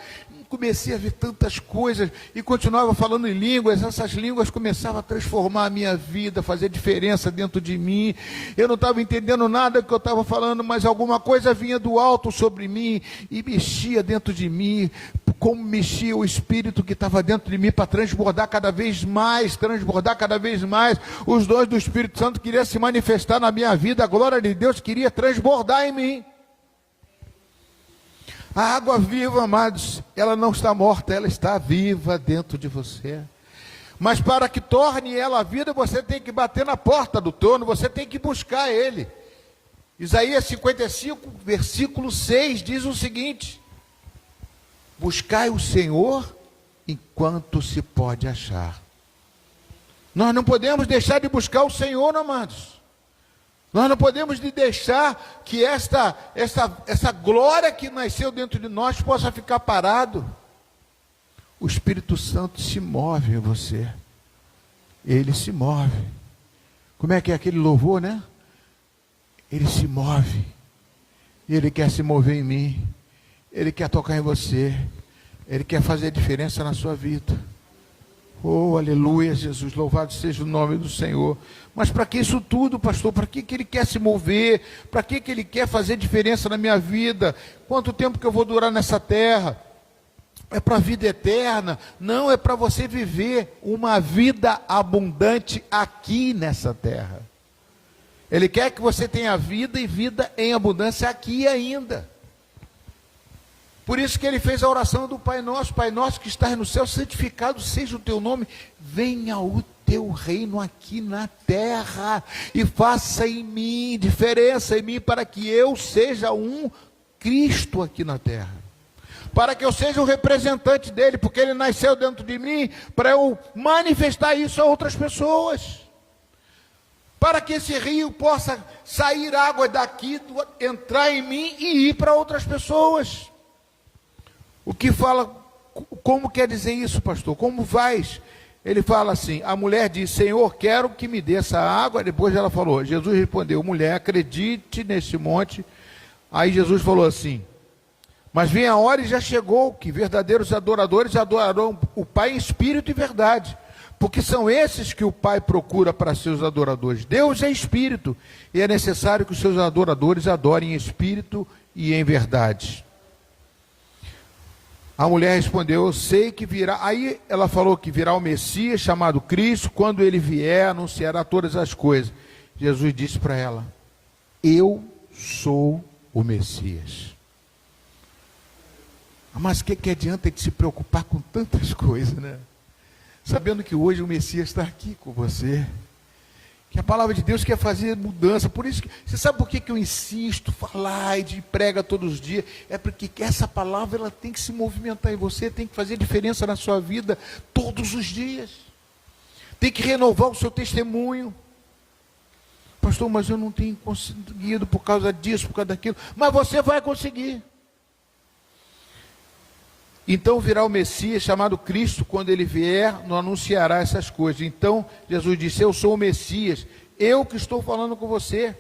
Comecei a ver tantas coisas e continuava falando em línguas. Essas línguas começavam a transformar a minha vida, fazer diferença dentro de mim. Eu não estava entendendo nada do que eu estava falando, mas alguma coisa vinha do alto sobre mim e mexia dentro de mim, como mexia o Espírito que estava dentro de mim para transbordar cada vez mais, os dons do Espírito Santo queriam se manifestar na minha vida, a glória de Deus queria transbordar em mim. A água viva, amados, ela não está morta, ela está viva dentro de você. Mas para que torne ela vida, você tem que bater na porta do trono, você tem que buscar Ele. Isaías 55, versículo 6, diz o seguinte: buscai o Senhor enquanto se pode achar. Nós não podemos deixar de buscar o Senhor, amados. Nós não podemos deixar que essa glória que nasceu dentro de nós possa ficar parado. O Espírito Santo se move em você. Ele se move. Como é que é aquele louvor, né? Ele se move. Ele quer se mover em mim. Ele quer tocar em você. Ele quer fazer diferença na sua vida. Oh, aleluia, Jesus, louvado seja o nome do Senhor. Mas para que isso tudo, pastor? Para que Ele quer se mover? Para que Ele quer fazer diferença na minha vida? Quanto tempo que eu vou durar nessa terra? É para a vida eterna? Não, é para você viver uma vida abundante aqui nessa terra. Ele quer que você tenha vida e vida em abundância aqui ainda. Por isso que ele fez a oração do Pai Nosso que estás no céu, santificado seja o teu nome, venha o teu reino aqui na terra, e faça em mim, diferença em mim, para que eu seja um Cristo aqui na terra. para que eu seja o representante dele, porque ele nasceu dentro de mim, para eu manifestar isso a outras pessoas. Para que esse rio possa sair água daqui, entrar em mim e ir para outras pessoas. O que fala, como quer dizer isso, pastor? Como vais? Ele fala assim, a mulher diz, Senhor, quero que me dê essa água. Depois ela falou, Jesus respondeu, mulher, acredite neste monte. Aí Jesus falou assim, mas vem a hora e já chegou, que verdadeiros adoradores adorarão o Pai em espírito e verdade. Porque são esses que o Pai procura para seus adoradores. Deus é espírito, e é necessário que os seus adoradores adorem em espírito e em verdade. A mulher respondeu, eu sei que virá. Aí ela falou que virá o Messias, chamado Cristo, quando ele vier, anunciará todas as coisas. Jesus disse para ela, eu sou o Messias. Mas o que adianta de se preocupar com tantas coisas, né? Sabendo que hoje o Messias está aqui com você. Que a palavra de Deus quer fazer mudança. Por isso que, você sabe por que eu insisto, falar e prega todos os dias? É porque essa palavra ela tem que se movimentar em você, tem que fazer diferença na sua vida todos os dias. Tem que renovar o seu testemunho. Pastor, mas eu não tenho conseguido por causa disso, por causa daquilo. Mas você vai conseguir. Então virá o Messias, chamado Cristo, quando ele vier, não anunciará essas coisas. Então Jesus disse, eu sou o Messias, eu que estou falando com você.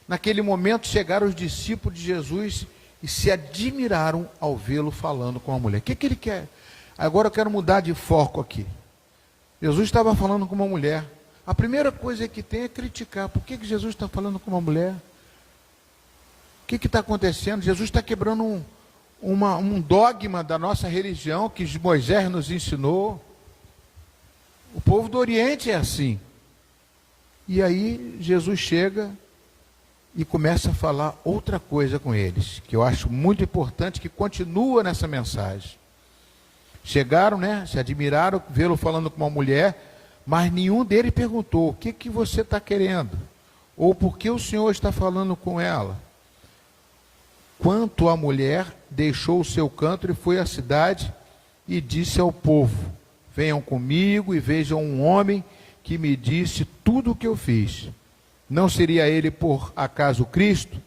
Naquele momento chegaram os discípulos de Jesus e se admiraram ao vê-lo falando com a mulher. O que ele quer? Agora eu quero mudar de foco aqui. Jesus estava falando com uma mulher. A primeira coisa que tem é criticar. Por que Jesus está falando com uma mulher? O que está acontecendo? Jesus está quebrando um dogma da nossa religião que Moisés nos ensinou. O povo do Oriente é assim. E aí Jesus chega e começa a falar outra coisa com eles, que eu acho muito importante, que continua nessa mensagem. Chegaram, né, se admiraram, vê-lo falando com uma mulher, mas nenhum deles perguntou, o que você está querendo? Ou por que o Senhor está falando com ela? Quanto à mulher, deixou o seu canto e foi à cidade e disse ao povo, venham comigo e vejam um homem que me disse tudo o que eu fiz. Não seria ele por acaso Cristo?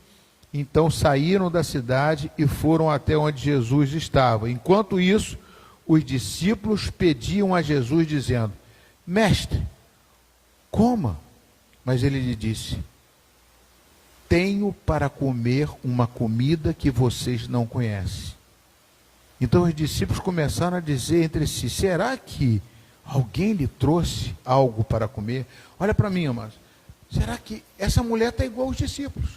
Então saíram da cidade e foram até onde Jesus estava. Enquanto isso, os discípulos pediam a Jesus dizendo, mestre, coma. Mas ele lhe disse, tenho para comer uma comida que vocês não conhecem. Então os discípulos começaram a dizer entre si, será que alguém lhe trouxe algo para comer? Olha para mim, amados, será que essa mulher está igual aos discípulos?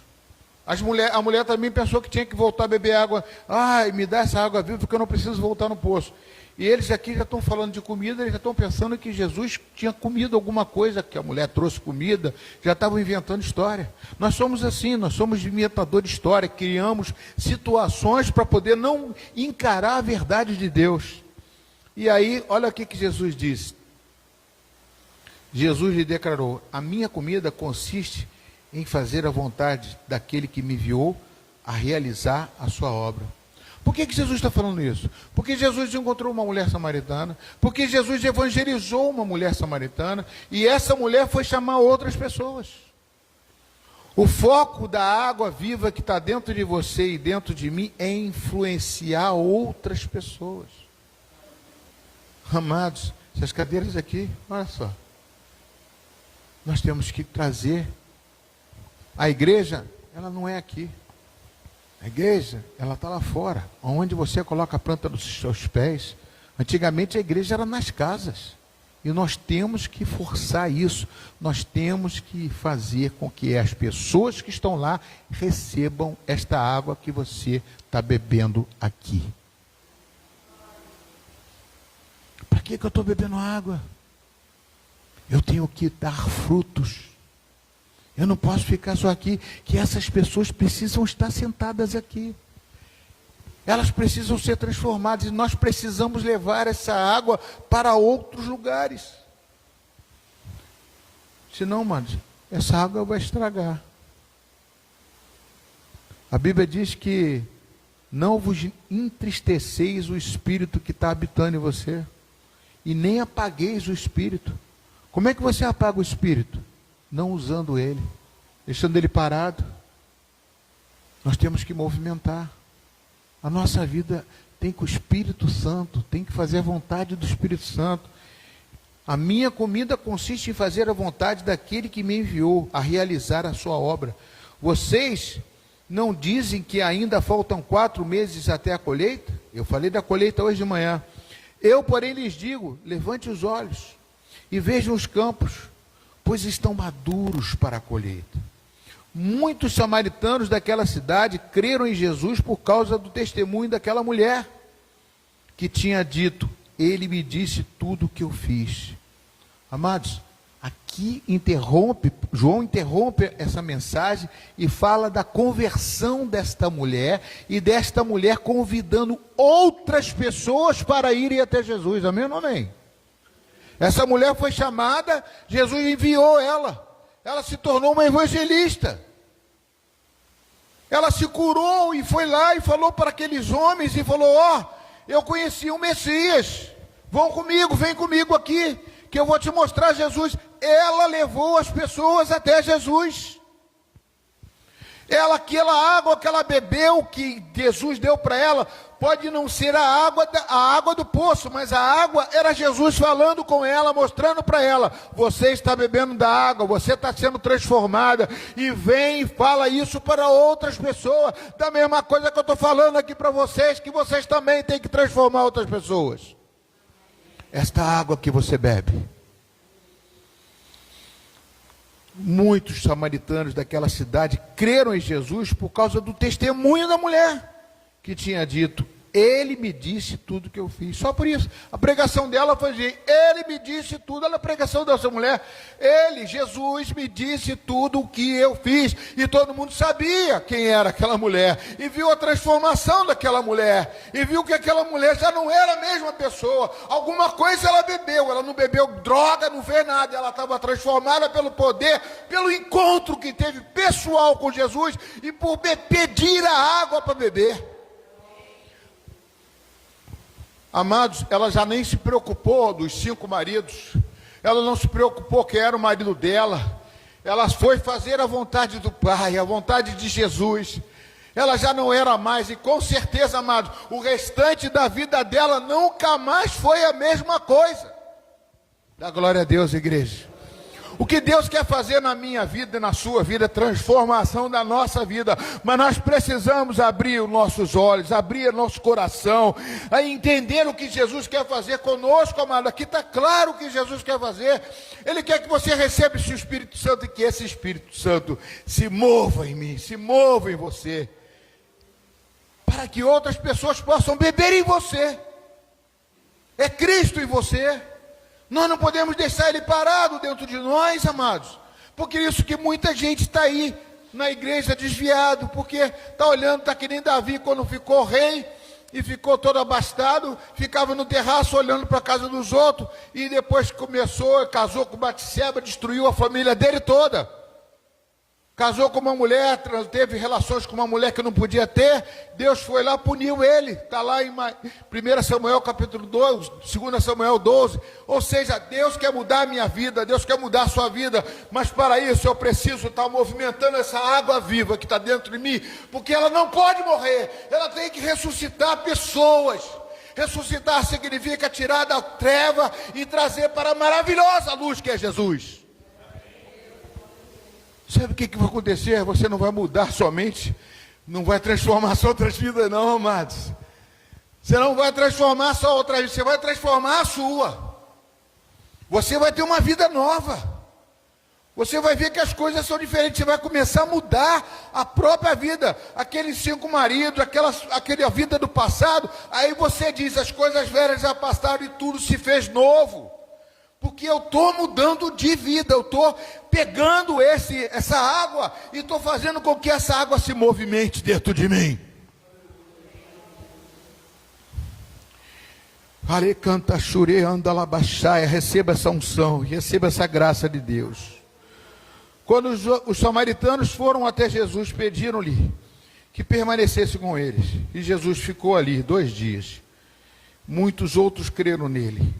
A mulher também pensou que tinha que voltar a beber água. Ai, me dá essa água viva porque eu não preciso voltar no poço. E eles aqui já estão falando de comida, eles já estão pensando que Jesus tinha comido alguma coisa, que a mulher trouxe comida, já estavam inventando história. Nós somos assim, nós somos inventadores de história, criamos situações para poder não encarar a verdade de Deus. E aí, olha o que Jesus disse. Jesus lhe declarou, a minha comida consiste em fazer a vontade daquele que me enviou a realizar a sua obra. Por que Jesus está falando isso? Porque Jesus encontrou uma mulher samaritana, porque Jesus evangelizou uma mulher samaritana, e essa mulher foi chamar outras pessoas. O foco da água viva que está dentro de você e dentro de mim é influenciar outras pessoas. Amados, essas cadeiras aqui, olha só. Nós temos que trazer. A igreja, ela não é aqui. A igreja, ela está lá fora, onde você coloca a planta dos seus pés. Antigamente a igreja era nas casas. E nós temos que forçar isso. Nós temos que fazer com que as pessoas que estão lá recebam esta água que você está bebendo aqui. Para que eu estou bebendo água? Eu tenho que dar frutos. Eu não posso ficar só aqui, que essas pessoas precisam estar sentadas aqui. Elas precisam ser transformadas e nós precisamos levar essa água para outros lugares. Senão, mano, essa água vai estragar. A Bíblia diz que não vos entristeceis o Espírito que está habitando em você, e nem apagueis o Espírito. Como é que você apaga o Espírito? Não usando ele, deixando ele parado. Nós temos que movimentar. A nossa vida tem que o Espírito Santo, tem que fazer a vontade do Espírito Santo. A minha comida consiste em fazer a vontade daquele que me enviou a realizar a sua obra. Vocês não dizem que ainda faltam 4 meses até a colheita? Eu falei da colheita hoje de manhã. Eu, porém, lhes digo, levante os olhos e vejam os campos, pois estão maduros para a colheita. Muitos samaritanos daquela cidade creram em Jesus por causa do testemunho daquela mulher, que tinha dito, ele me disse tudo o que eu fiz. Amados, aqui João interrompe essa mensagem e fala da conversão desta mulher, e desta mulher convidando outras pessoas para irem até Jesus. Amém ou não amém? Essa mulher foi chamada, Jesus enviou ela. Ela se tornou uma evangelista. Ela se curou e foi lá e falou para aqueles homens e falou, eu conheci o Messias. Vão comigo, vem comigo aqui, que eu vou te mostrar Jesus. Ela levou as pessoas até Jesus. Aquela água que ela bebeu, que Jesus deu para ela, pode não ser a água do poço, mas a água era Jesus falando com ela, mostrando para ela, você está bebendo da água, você está sendo transformada, e vem e fala isso para outras pessoas, da mesma coisa que eu estou falando aqui para vocês, que vocês também têm que transformar outras pessoas. Esta água que você bebe. Muitos samaritanos daquela cidade creram em Jesus por causa do testemunho da mulher, que tinha dito, ele me disse tudo que eu fiz. Só por isso, a pregação dela foi assim, ele me disse tudo. Olha a pregação dessa mulher, Jesus me disse tudo o que eu fiz. E todo mundo sabia quem era aquela mulher, e viu a transformação daquela mulher, e viu que aquela mulher já não era a mesma pessoa. Alguma coisa ela bebeu, ela não bebeu droga, não fez nada, ela estava transformada pelo poder, pelo encontro que teve pessoal com Jesus, e por pedir a água para beber. Amados, ela já nem se preocupou dos 5 maridos, ela não se preocupou quem era o marido dela, ela foi fazer a vontade do Pai, a vontade de Jesus. Ela já não era mais, e com certeza, amados, o restante da vida dela nunca mais foi a mesma coisa. Dá glória a Deus, igreja. O que Deus quer fazer na minha vida e na sua vida, transformação da nossa vida, mas nós precisamos abrir os nossos olhos, abrir nosso coração, a entender o que Jesus quer fazer conosco, amado. Aqui está claro o que Jesus quer fazer. Ele quer que você receba esse Espírito Santo, e que esse Espírito Santo se mova em mim, se mova em você, para que outras pessoas possam beber em você. É Cristo em você. Nós não podemos deixar ele parado dentro de nós, amados. Porque isso que muita gente está aí na igreja desviado, porque está olhando, está que nem Davi quando ficou rei e ficou todo abastado, ficava no terraço olhando para a casa dos outros, e depois casou com Batseba, destruiu a família dele toda. Casou com uma mulher, teve relações com uma mulher que não podia ter, Deus foi lá, puniu ele. Está lá em 1 Samuel capítulo 12, 2 Samuel 12. Ou seja, Deus quer mudar a minha vida, Deus quer mudar a sua vida, mas para isso eu preciso estar movimentando essa água viva que está dentro de mim, porque ela não pode morrer, ela tem que ressuscitar pessoas. Ressuscitar significa tirar da treva e trazer para a maravilhosa luz que é Jesus. Sabe o que vai acontecer? Você não vai mudar somente, não vai transformar só outras vidas não, amados. Você não vai transformar só outras vidas, você vai transformar a sua. Você vai ter uma vida nova. Você vai ver que as coisas são diferentes, você vai começar a mudar a própria vida. Aqueles 5 maridos, aquela vida do passado, aí você diz, as coisas velhas já passaram e tudo se fez novo. Porque eu estou mudando de vida, eu estou pegando essa água e estou fazendo com que essa água se movimente dentro de mim. Receba essa unção, receba essa graça de Deus. Quando os samaritanos foram até Jesus, pediram-lhe que permanecesse com eles. E Jesus ficou ali 2 dias. Muitos outros creram nele,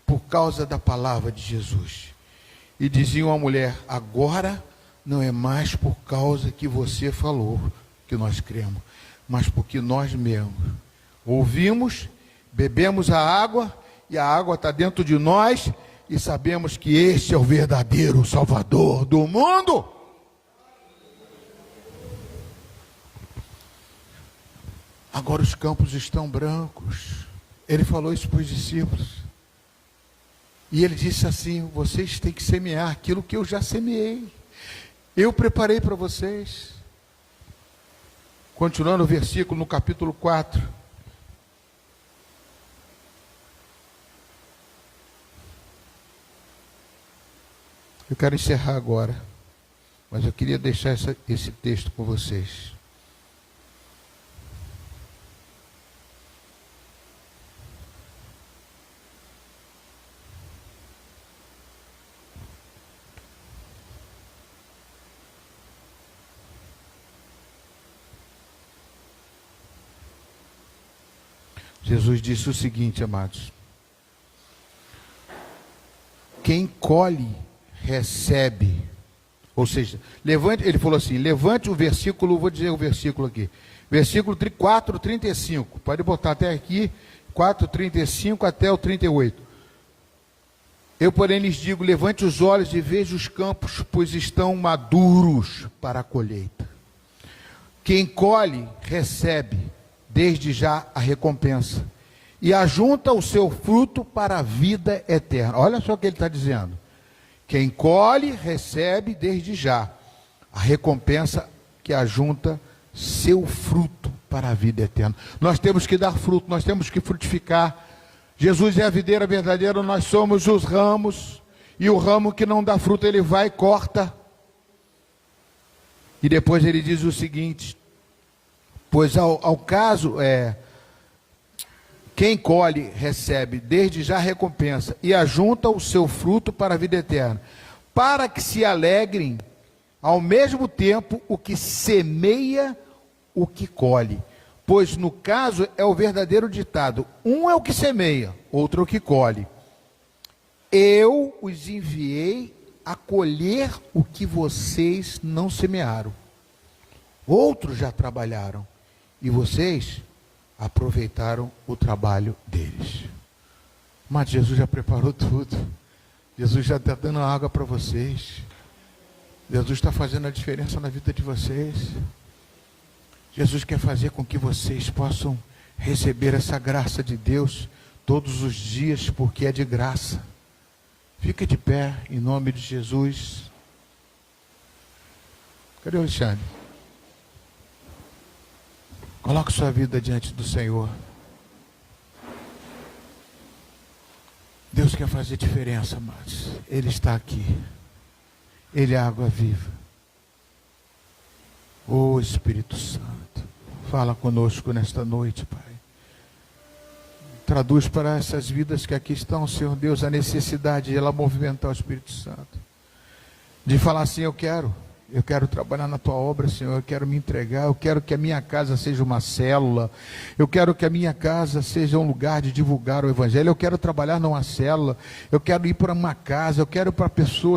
por causa da palavra de Jesus. E diziam à mulher: agora não é mais por causa que você falou que nós cremos, mas porque nós mesmos ouvimos, bebemos a água, e a água está dentro de nós, e sabemos que este é o verdadeiro Salvador do mundo. Agora os campos estão brancos. Ele falou isso para os discípulos. E ele disse assim: vocês têm que semear aquilo que eu já semeei. Eu preparei para vocês. Continuando o versículo no capítulo 4. Eu quero encerrar agora, mas eu queria deixar esse texto com vocês. Jesus disse o seguinte, amados: quem colhe, recebe. Ou seja, levante, ele falou assim, levante o versículo, vou dizer o versículo aqui. Versículo 4, 35. Pode botar até aqui, 4, 35 até o 38. Eu, porém, lhes digo: levante os olhos e veja os campos, pois estão maduros para a colheita. Quem colhe, recebe desde já a recompensa, e ajunta o seu fruto para a vida eterna. Olha só o que ele está dizendo. Quem colhe, recebe desde já a recompensa, que ajunta seu fruto para a vida eterna. Nós temos que dar fruto, nós temos que frutificar. Jesus é a videira verdadeira, nós somos os ramos, e o ramo que não dá fruto, ele vai e corta. E depois ele diz o seguinte: pois ao caso, quem colhe, recebe desde já a recompensa, e ajunta o seu fruto para a vida eterna, para que se alegrem ao mesmo tempo o que semeia, o que colhe. Pois no caso é o verdadeiro ditado: um é o que semeia, outro é o que colhe. Eu os enviei a colher o que vocês não semearam. Outros já trabalharam, e vocês aproveitaram o trabalho deles. Mas Jesus já preparou tudo. Jesus já está dando água para vocês. Jesus está fazendo a diferença na vida de vocês. Jesus quer fazer com que vocês possam receber essa graça de Deus todos os dias, porque é de graça. Fica de pé em nome de Jesus. Cadê o Alexandre? Coloque sua vida diante do Senhor. Deus quer fazer diferença, amados. Ele está aqui. Ele é a água viva. Ô Espírito Santo, fala conosco nesta noite, Pai. Traduz para essas vidas que aqui estão, Senhor Deus, a necessidade de ela movimentar o Espírito Santo. De falar assim: eu quero trabalhar na tua obra, Senhor, eu quero me entregar, eu quero que a minha casa seja uma célula, eu quero que a minha casa seja um lugar de divulgar o Evangelho, eu quero trabalhar numa célula, eu quero ir para uma casa, eu quero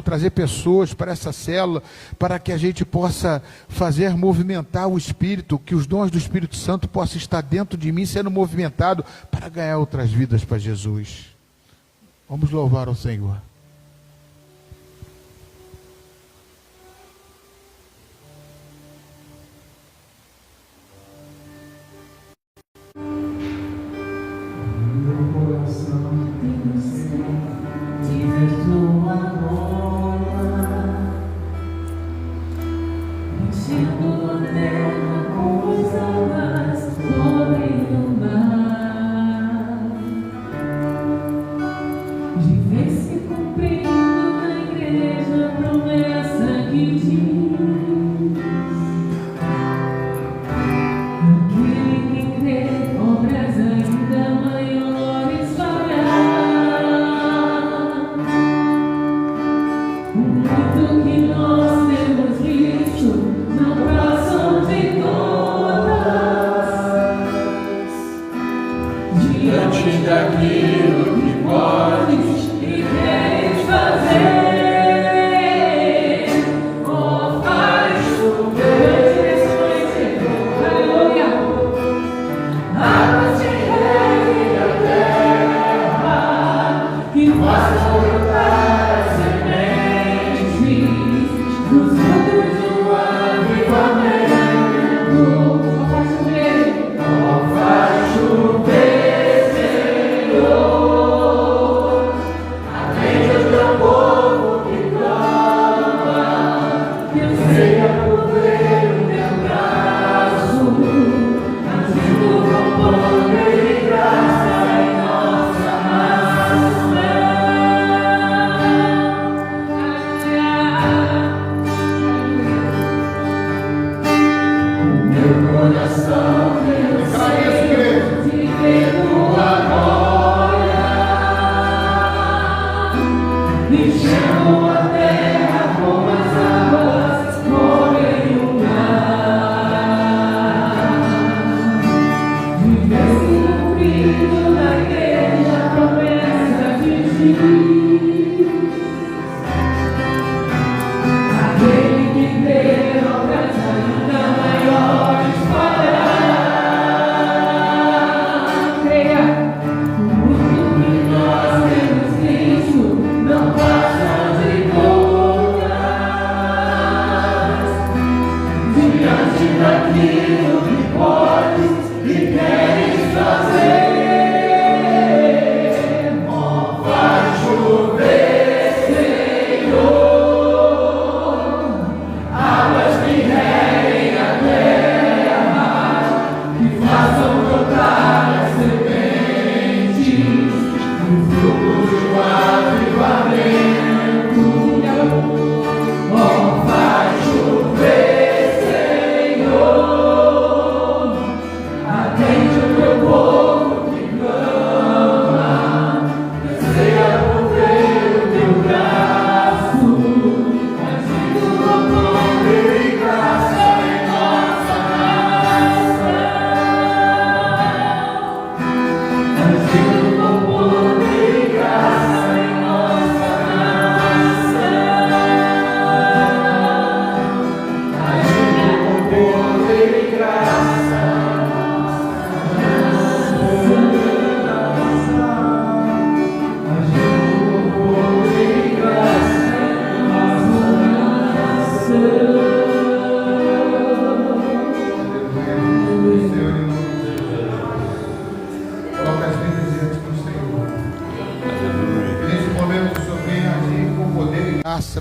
trazer pessoas para essa célula, para que a gente possa fazer movimentar o Espírito, que os dons do Espírito Santo possam estar dentro de mim, sendo movimentado para ganhar outras vidas para Jesus. Vamos louvar ao Senhor. De vez em quando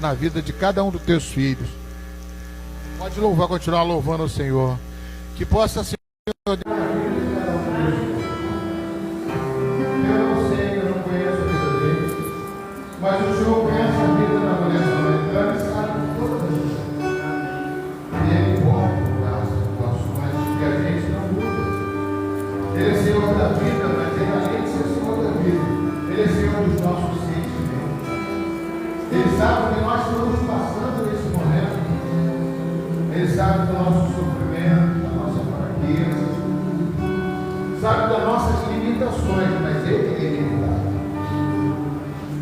Na vida de cada um dos teus filhos. Pode louvar, continuar louvando o Senhor. Que possa ser. Eu não sei, eu não conheço a vida deles, mas o Senhor conhece a vida da mulher samaritana e sabe todas as coisas. E Ele pode mudar as situações que a gente não muda. Ele é Senhor da vida, mas Ele, além de ser Senhor da vida, Ele é Senhor dos nossos sentimentos. Ele sabe o que nós estamos passando nesse momento. Ele sabe do nosso sofrimento, da nossa fraqueza, sabe das nossas limitações, mas Ele é ilimitado.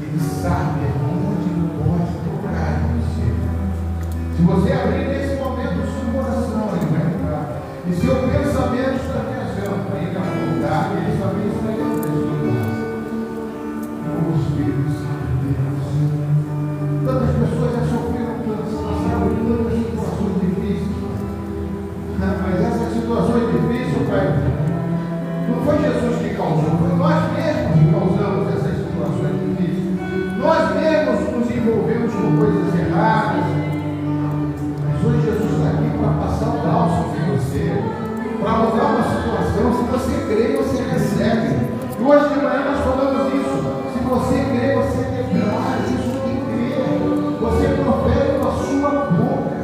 Ele sabe onde pode tocar em você. Se você abrir nesse momento o seu coração, Ele vai entrar. E seu pensamento está pensando, Ele vai voltar, Ele sabe isso aí, o Espírito Santo de Deus. Tantas pessoas já sofreram tantas, passaram por tantas situações difíceis. Mas essas situações difíceis, Pai, não foi Jesus que causou, foi nós mesmos que causamos essas situações difíceis. Nós mesmos nos envolvemos com coisas erradas. Mas hoje Jesus está aqui para passar o bálsamo em você, para mudar uma situação. Se você crê, você recebe. E hoje de manhã nós falamos isso. Se você crê, você declara isso. Você profere com a sua boca,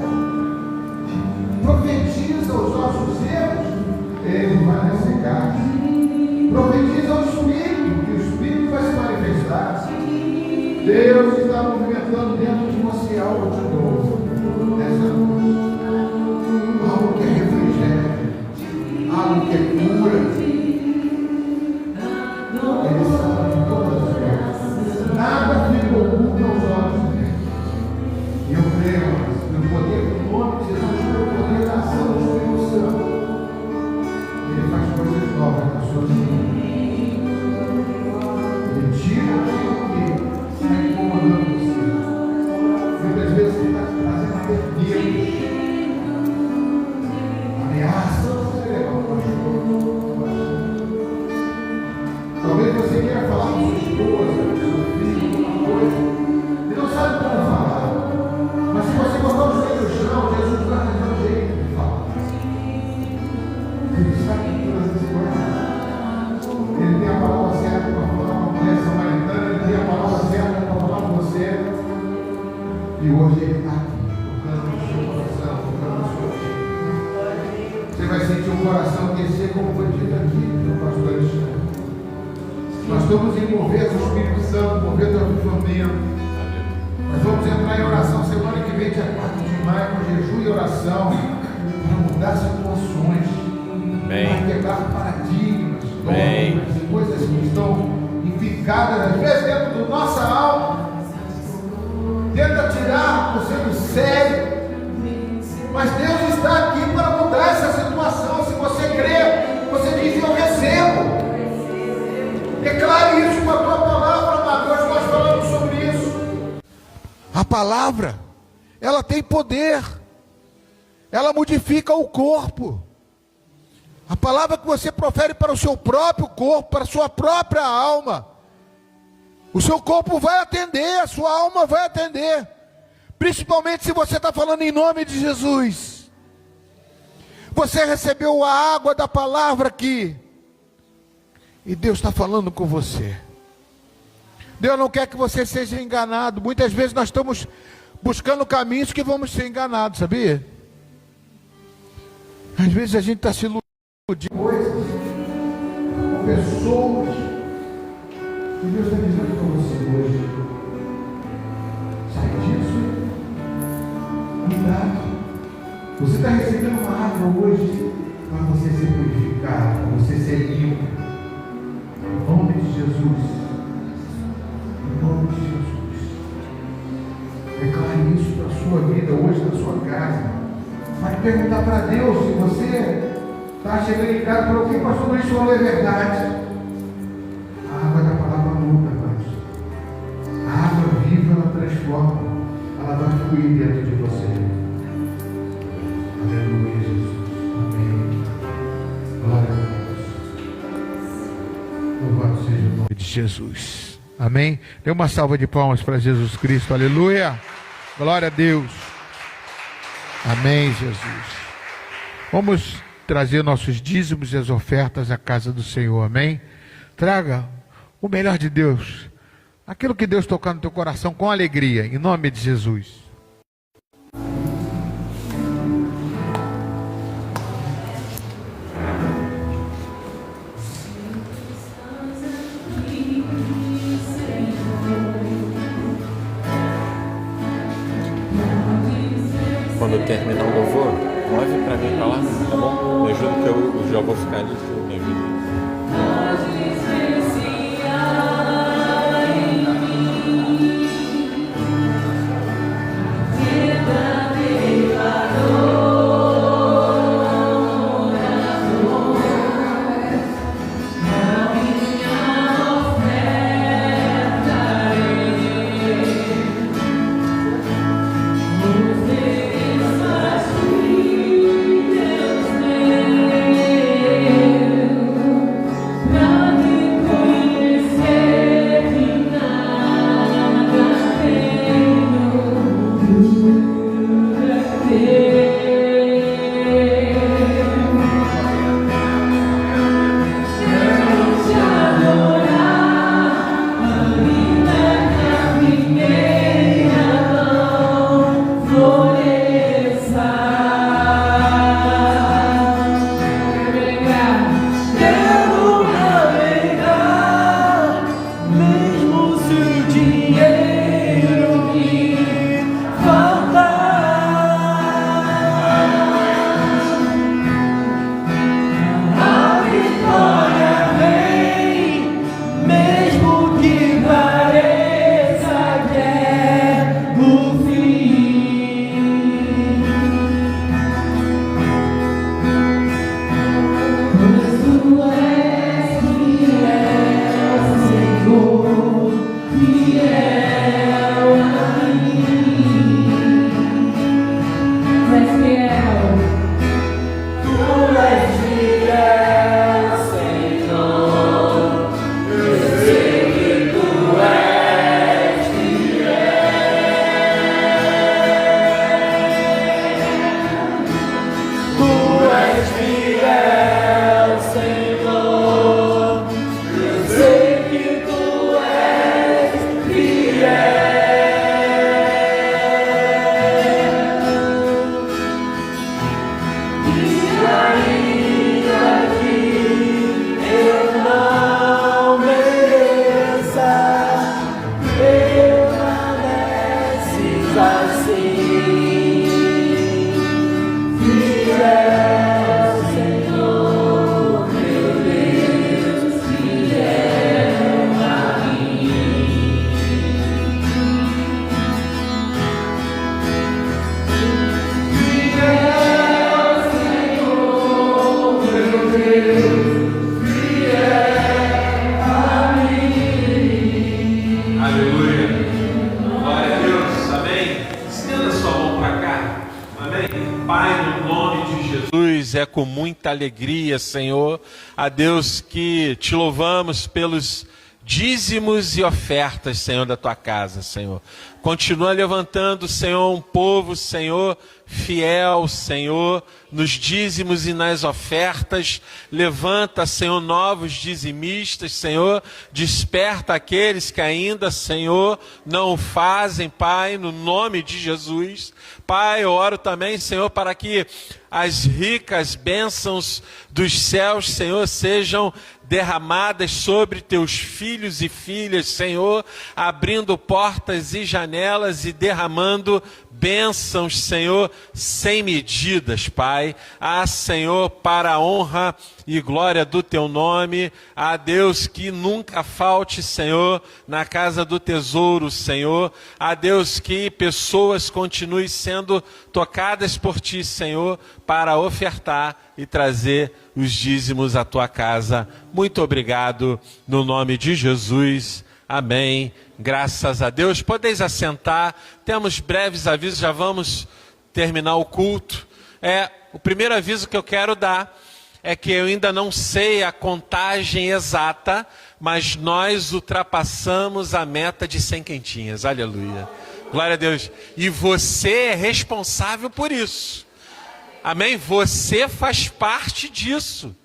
profetiza os nossos erros, Ele vai ressecar. Profetiza o Espírito, que o Espírito vai se manifestar. Deus está movimentando dentro de você algo de novo, nessa noite. Algo que é refrigério, algo que é cura. Ele sabe de todas as coisas. Nada fica oculto aos olhos dele. E eu creio, no poder do nome de Jesus, pelo poder da ação do Espírito Santo, Ele faz coisas novas na sua vida. Ele tira aquilo que está incomodando você. Muitas vezes Ele está trazendo medos, ameaças. Você levanta o talvez você queira falar com sua esposa, com seu filho, alguma coisa, e não sabe como falar. Mas se você botar o joelho no chão, Jesus vai dar um jeito de falar. Ele sabe todas as coisas. Ele tem a palavra certa para falar com a mulher samaritana, Ele tem a palavra certa para falar com você. E hoje Ele está aqui, tocando no seu coração, tocando no seu vida. Você vai sentir o coração descer, como foi dito aqui no pastor Alexandre. Nós estamos envolvendo o Espírito Santo, envolvendo o avivamento. Nós vamos entrar em oração semana que vem, dia 4 de maio, com jejum e oração, para mudar situações, para quebrar paradigmas, dogmas, coisas que estão enficadas, às vezes, dentro da nossa alma. Tenta tirar você do sério. Mas Deus está aqui para mudar essa situação. Se você crê, você diz: eu recebo. Declare isso com a tua palavra, amado. Hoje nós falamos sobre isso. A palavra, ela tem poder. Ela modifica o corpo. A palavra que você profere para o seu próprio corpo, para a sua própria alma. O seu corpo vai atender, a sua alma vai atender. Principalmente se você está falando em nome de Jesus. Você recebeu a água da palavra aqui. E Deus está falando com você. Deus não quer que você seja enganado. Muitas vezes nós estamos buscando caminhos que vamos ser enganados, sabia? Às vezes a gente está se iludindo coisas, com pessoas. E Deus está dizendo para você hoje: sai disso. Cuidado. Você está recebendo uma água hoje para você ser purificado, para você ser limpo. Em nome de Jesus. Em nome de Jesus. Declare isso para a sua vida hoje, na sua casa. Vai perguntar para Deus se você está chegando em casa e falou: quem pastor Luiz falou é verdade. A água da palavra muda, mas a água viva, ela transforma, ela vai fluir dentro de você. Aleluia, Jesus. Amém. Glória a Deus. Louvado seja o nome de Jesus. Amém. Dê uma salva de palmas para Jesus Cristo. Aleluia. Glória a Deus. Amém, Jesus. Vamos trazer nossos dízimos e as ofertas à casa do Senhor. Amém. Traga o melhor de Deus, aquilo que Deus tocar no teu coração com alegria, em nome de Jesus. Quando terminar o louvor, move para mim para lá, tá bom? Me ajuda que eu já vou ficar ali, tu me ajuda. muita alegria, Senhor. A Deus que te louvamos pelos dízimos e ofertas, Senhor, da tua casa, Senhor. Continua levantando, Senhor, um povo, Senhor, fiel, Senhor, nos dízimos e nas ofertas. Levanta, Senhor, novos dizimistas, Senhor. Desperta aqueles que ainda, Senhor, não o fazem, Pai, no nome de Jesus. Pai, eu oro também, Senhor, para que as ricas bênçãos dos céus, Senhor, sejam derramadas sobre teus filhos e filhas, Senhor, abrindo portas e janelas e derramando bênçãos, Senhor, sem medidas, Pai. Ah, Senhor, para a honra e glória do teu nome. Ah, Deus, que nunca falte, Senhor, na casa do tesouro, Senhor. Ah, Deus, que pessoas continuem sendo tocadas por ti, Senhor, para ofertar e trazer os dízimos à tua casa. Muito obrigado, no nome de Jesus. Amém. Graças a Deus. Podeis assentar. Temos breves avisos, já vamos terminar o culto. O primeiro aviso que eu quero dar é que eu ainda não sei a contagem exata, mas nós ultrapassamos a meta de 100 quentinhas. Aleluia. Glória a Deus. E você é responsável por isso. Amém? Você faz parte disso.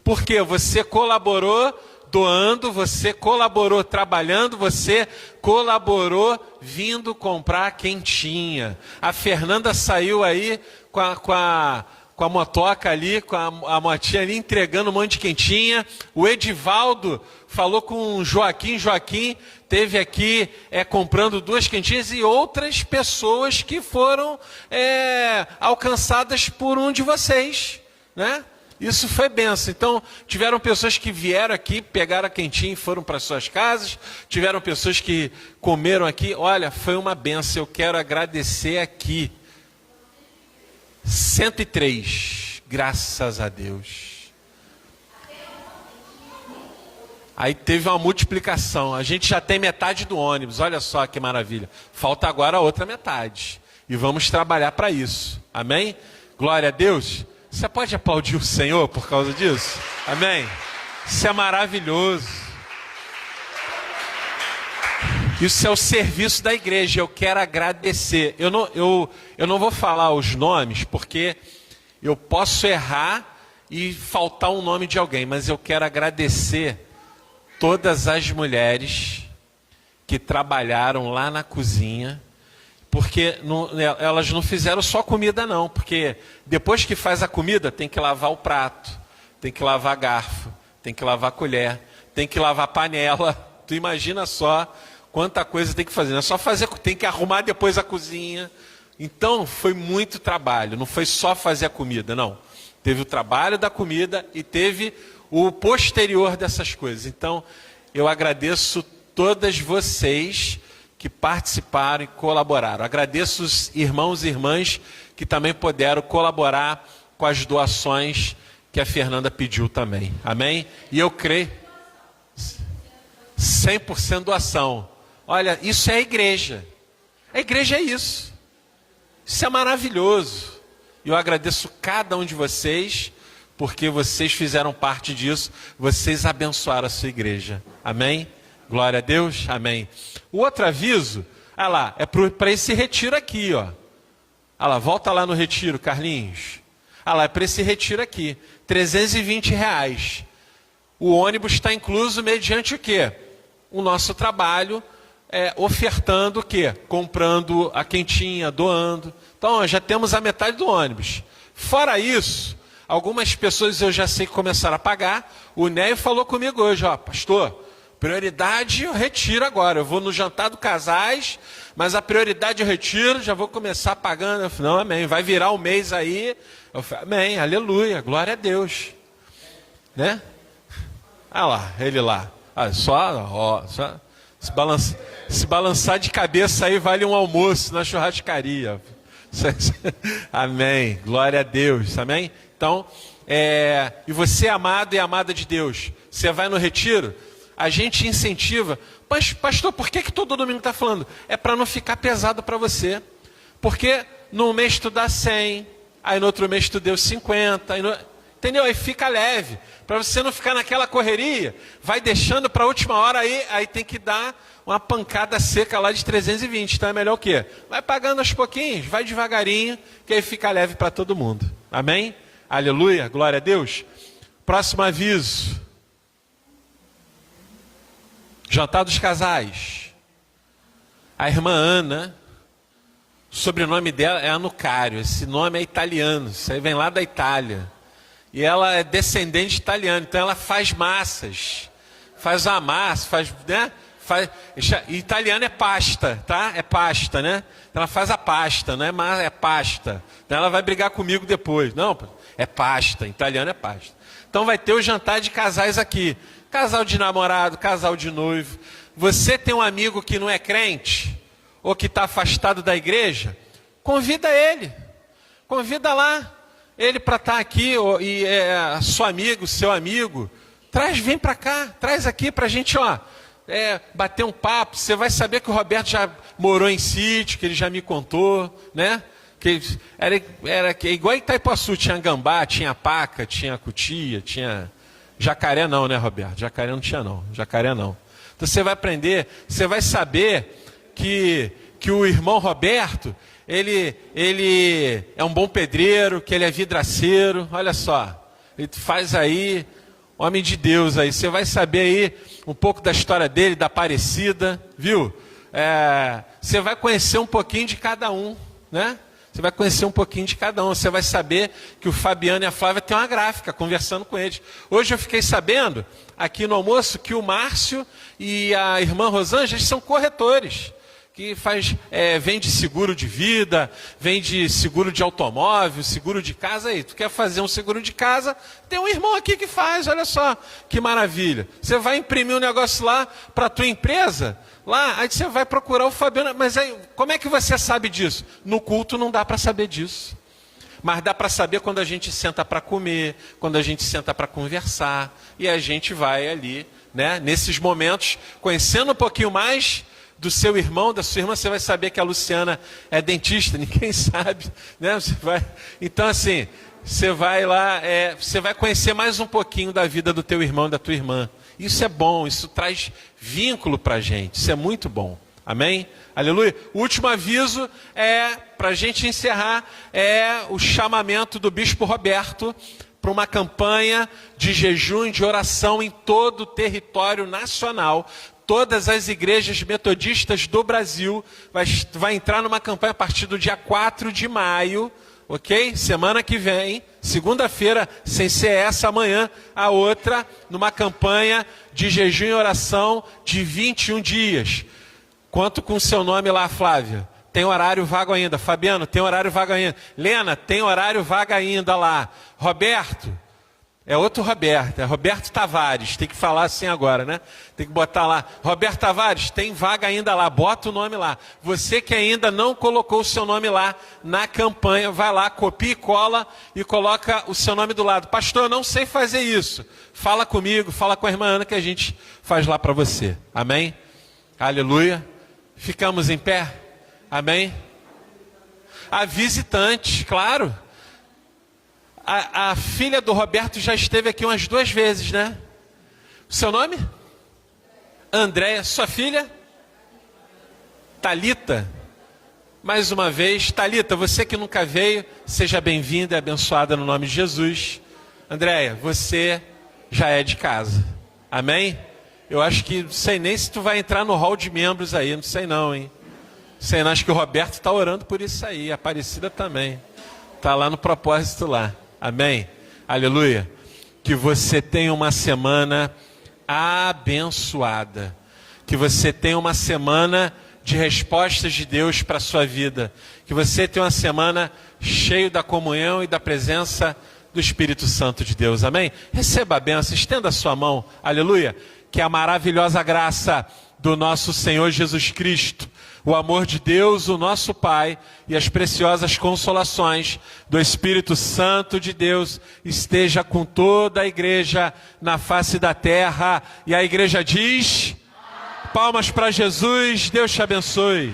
Porque você colaborou doando, você colaborou trabalhando, você colaborou vindo comprar quentinha. A Fernanda saiu aí com a motoca ali, com a motinha ali, entregando um monte de quentinha. O Edivaldo falou com o Joaquim. Joaquim teve aqui comprando 2 quentinhas e outras pessoas que foram alcançadas por um de vocês, né? Isso foi bênção. Então, tiveram pessoas que vieram aqui, pegaram a quentinha e foram para suas casas. Tiveram pessoas que comeram aqui. Olha, foi uma bênção. Eu quero agradecer aqui. 103. Graças a Deus. Aí teve uma multiplicação. A gente já tem metade do ônibus. Olha só que maravilha. Falta agora a outra metade. E vamos trabalhar para isso. Amém? Glória a Deus. Você pode aplaudir o Senhor por causa disso? Amém? Isso é maravilhoso. Isso é o serviço da igreja. Eu quero agradecer. Eu não vou falar os nomes, porque eu posso errar e faltar um nome de alguém. Mas eu quero agradecer todas as mulheres que trabalharam lá na cozinha. Porque elas não fizeram só comida não, porque depois que faz a comida tem que lavar o prato, tem que lavar garfo, tem que lavar colher, tem que lavar panela. Tu imagina só quanta coisa tem que fazer, não é só fazer, tem que arrumar depois a cozinha. Então foi muito trabalho, não foi só fazer a comida, não. Teve o trabalho da comida e teve o posterior dessas coisas. Então eu agradeço todas vocês que participaram e colaboraram. Agradeço os irmãos e irmãs que também puderam colaborar com as doações que a Fernanda pediu também. Amém? E eu creio 100% doação. Olha, isso é a igreja. A igreja é isso. Isso é maravilhoso. E eu agradeço cada um de vocês, porque vocês fizeram parte disso. Vocês abençoaram a sua igreja. Amém? Glória a Deus, amém. O outro aviso, olha lá, é para esse retiro aqui, ó. Olha lá, volta lá no retiro, Carlinhos. Olha lá, é para esse retiro aqui, R$320. O ônibus está incluso mediante o quê? O nosso trabalho, ofertando o quê? Comprando a quentinha, doando. Então, ó, já temos a metade do ônibus. Fora isso, algumas pessoas eu já sei que começaram a pagar. O Néio falou comigo hoje, ó, pastor, prioridade eu retiro agora. Eu vou no jantar do casais, mas a prioridade eu retiro, já vou começar pagando. Eu falei, não, amém. Vai virar um mês aí. Eu falei, amém, aleluia, glória a Deus. Né? Ah lá, ele lá. Ah, só se balançar de cabeça aí vale um almoço na churrascaria. Amém, glória a Deus, amém? Então, e você amado e amada de Deus, você vai no retiro, a gente incentiva. Mas, pastor, por que todo domingo está falando? É para não ficar pesado para você. Porque no mês tu dá 100, aí no outro mês tu deu 50. Entendeu? Aí fica leve, para você não ficar naquela correria, vai deixando para a última hora, aí tem que dar uma pancada seca lá de 320, então é melhor o quê? Vai pagando aos pouquinhos, vai devagarinho, que aí fica leve para todo mundo. Amém? Aleluia, glória a Deus. Próximo aviso. Jantar dos casais. A irmã Ana, o sobrenome dela é Anucário, esse nome é italiano, isso aí vem lá da Itália. E ela é descendente italiana, então ela faz massas, faz a massa, né? Italiano é pasta, tá? É pasta, né? Ela faz a pasta, não é massa, é pasta. Então ela vai brigar comigo depois. Não, é pasta, italiano é pasta. Então vai ter o jantar de casais aqui. Casal de namorado, casal de noivo. Você tem um amigo que não é crente, ou que está afastado da igreja, convida ele. Convida lá ele para estar aqui, e seu amigo, vem para cá, traz aqui para a gente, bater um papo. Você vai saber que o Roberto já morou em sítio, que ele já me contou, né? Que era igual em Itaipuaçu, tinha gambá, tinha paca, tinha cutia, tinha jacaré não, né, Roberto? Jacaré não tinha não, jacaré não. Então você vai aprender, você vai saber que o irmão Roberto, ele é um bom pedreiro, que ele é vidraceiro, olha só, ele faz aí, homem de Deus aí, você vai saber aí um pouco da história dele, da Aparecida, viu? Você vai conhecer um pouquinho de cada um, né? Você vai conhecer um pouquinho de cada um, você vai saber que o Fabiano e a Flávia têm uma gráfica, conversando com eles. Hoje eu fiquei sabendo, aqui no almoço, que o Márcio e a irmã Rosângela são corretores, que vende seguro de vida, vende seguro de automóvel, seguro de casa. Aí, tu quer fazer um seguro de casa, tem um irmão aqui que faz, olha só, que maravilha. Você vai imprimir um negócio lá para a tua empresa, lá, aí você vai procurar o Fabiano, mas aí, como é que você sabe disso? No culto não dá para saber disso. Mas dá para saber quando a gente senta para comer, quando a gente senta para conversar, e a gente vai ali, né, nesses momentos, conhecendo um pouquinho mais do seu irmão, da sua irmã. Você vai saber que a Luciana é dentista, ninguém sabe, né? Então assim, você vai lá, você vai conhecer mais um pouquinho da vida do teu irmão e da tua irmã. Isso é bom, isso traz vínculo para a gente, isso é muito bom. Amém? Aleluia. O último aviso para a gente encerrar, o chamamento do Bispo Roberto para uma campanha de jejum e de oração em todo o território nacional. Todas as igrejas metodistas do Brasil vai entrar numa campanha a partir do dia 4 de maio, ok? Semana que vem, segunda-feira, sem ser essa, amanhã, a outra, numa campanha de jejum e oração de 21 dias. Quanto com o seu nome lá, Flávia? Tem horário vago ainda. Fabiano, tem horário vago ainda. Lena, tem horário vago ainda lá. Roberto, é outro Roberto, é Roberto Tavares, tem que falar assim agora, né? Tem que botar lá, Roberto Tavares, tem vaga ainda lá, bota o nome lá. Você que ainda não colocou o seu nome lá na campanha, vai lá, copia e cola e coloca o seu nome do lado. Pastor, eu não sei fazer isso. Fala comigo, fala com a irmã Ana que a gente faz lá para você. Amém? Aleluia. Ficamos em pé? Amém? A visitante, claro. A filha do Roberto já esteve aqui umas 2 vezes, né? O seu nome? Andréia. Sua filha? Talita. Mais uma vez. Talita, você que nunca veio, seja bem-vinda e abençoada no nome de Jesus. Andréia, você já é de casa. Amém? Eu acho que, não sei nem se tu vai entrar no hall de membros aí, não sei não, hein? Sei não, acho que o Roberto está orando por isso aí, a Aparecida também. Está lá no propósito lá. Amém? Aleluia. Que você tenha uma semana abençoada. Que você tenha uma semana de respostas de Deus para a sua vida. Que você tenha uma semana cheia da comunhão e da presença do Espírito Santo de Deus. Amém? Receba a bênção, estenda a sua mão. Aleluia. Que a maravilhosa graça do nosso Senhor Jesus Cristo, o amor de Deus, o nosso Pai, e as preciosas consolações do Espírito Santo de Deus esteja com toda a igreja na face da terra. E a igreja diz: palmas para Jesus. Deus te abençoe.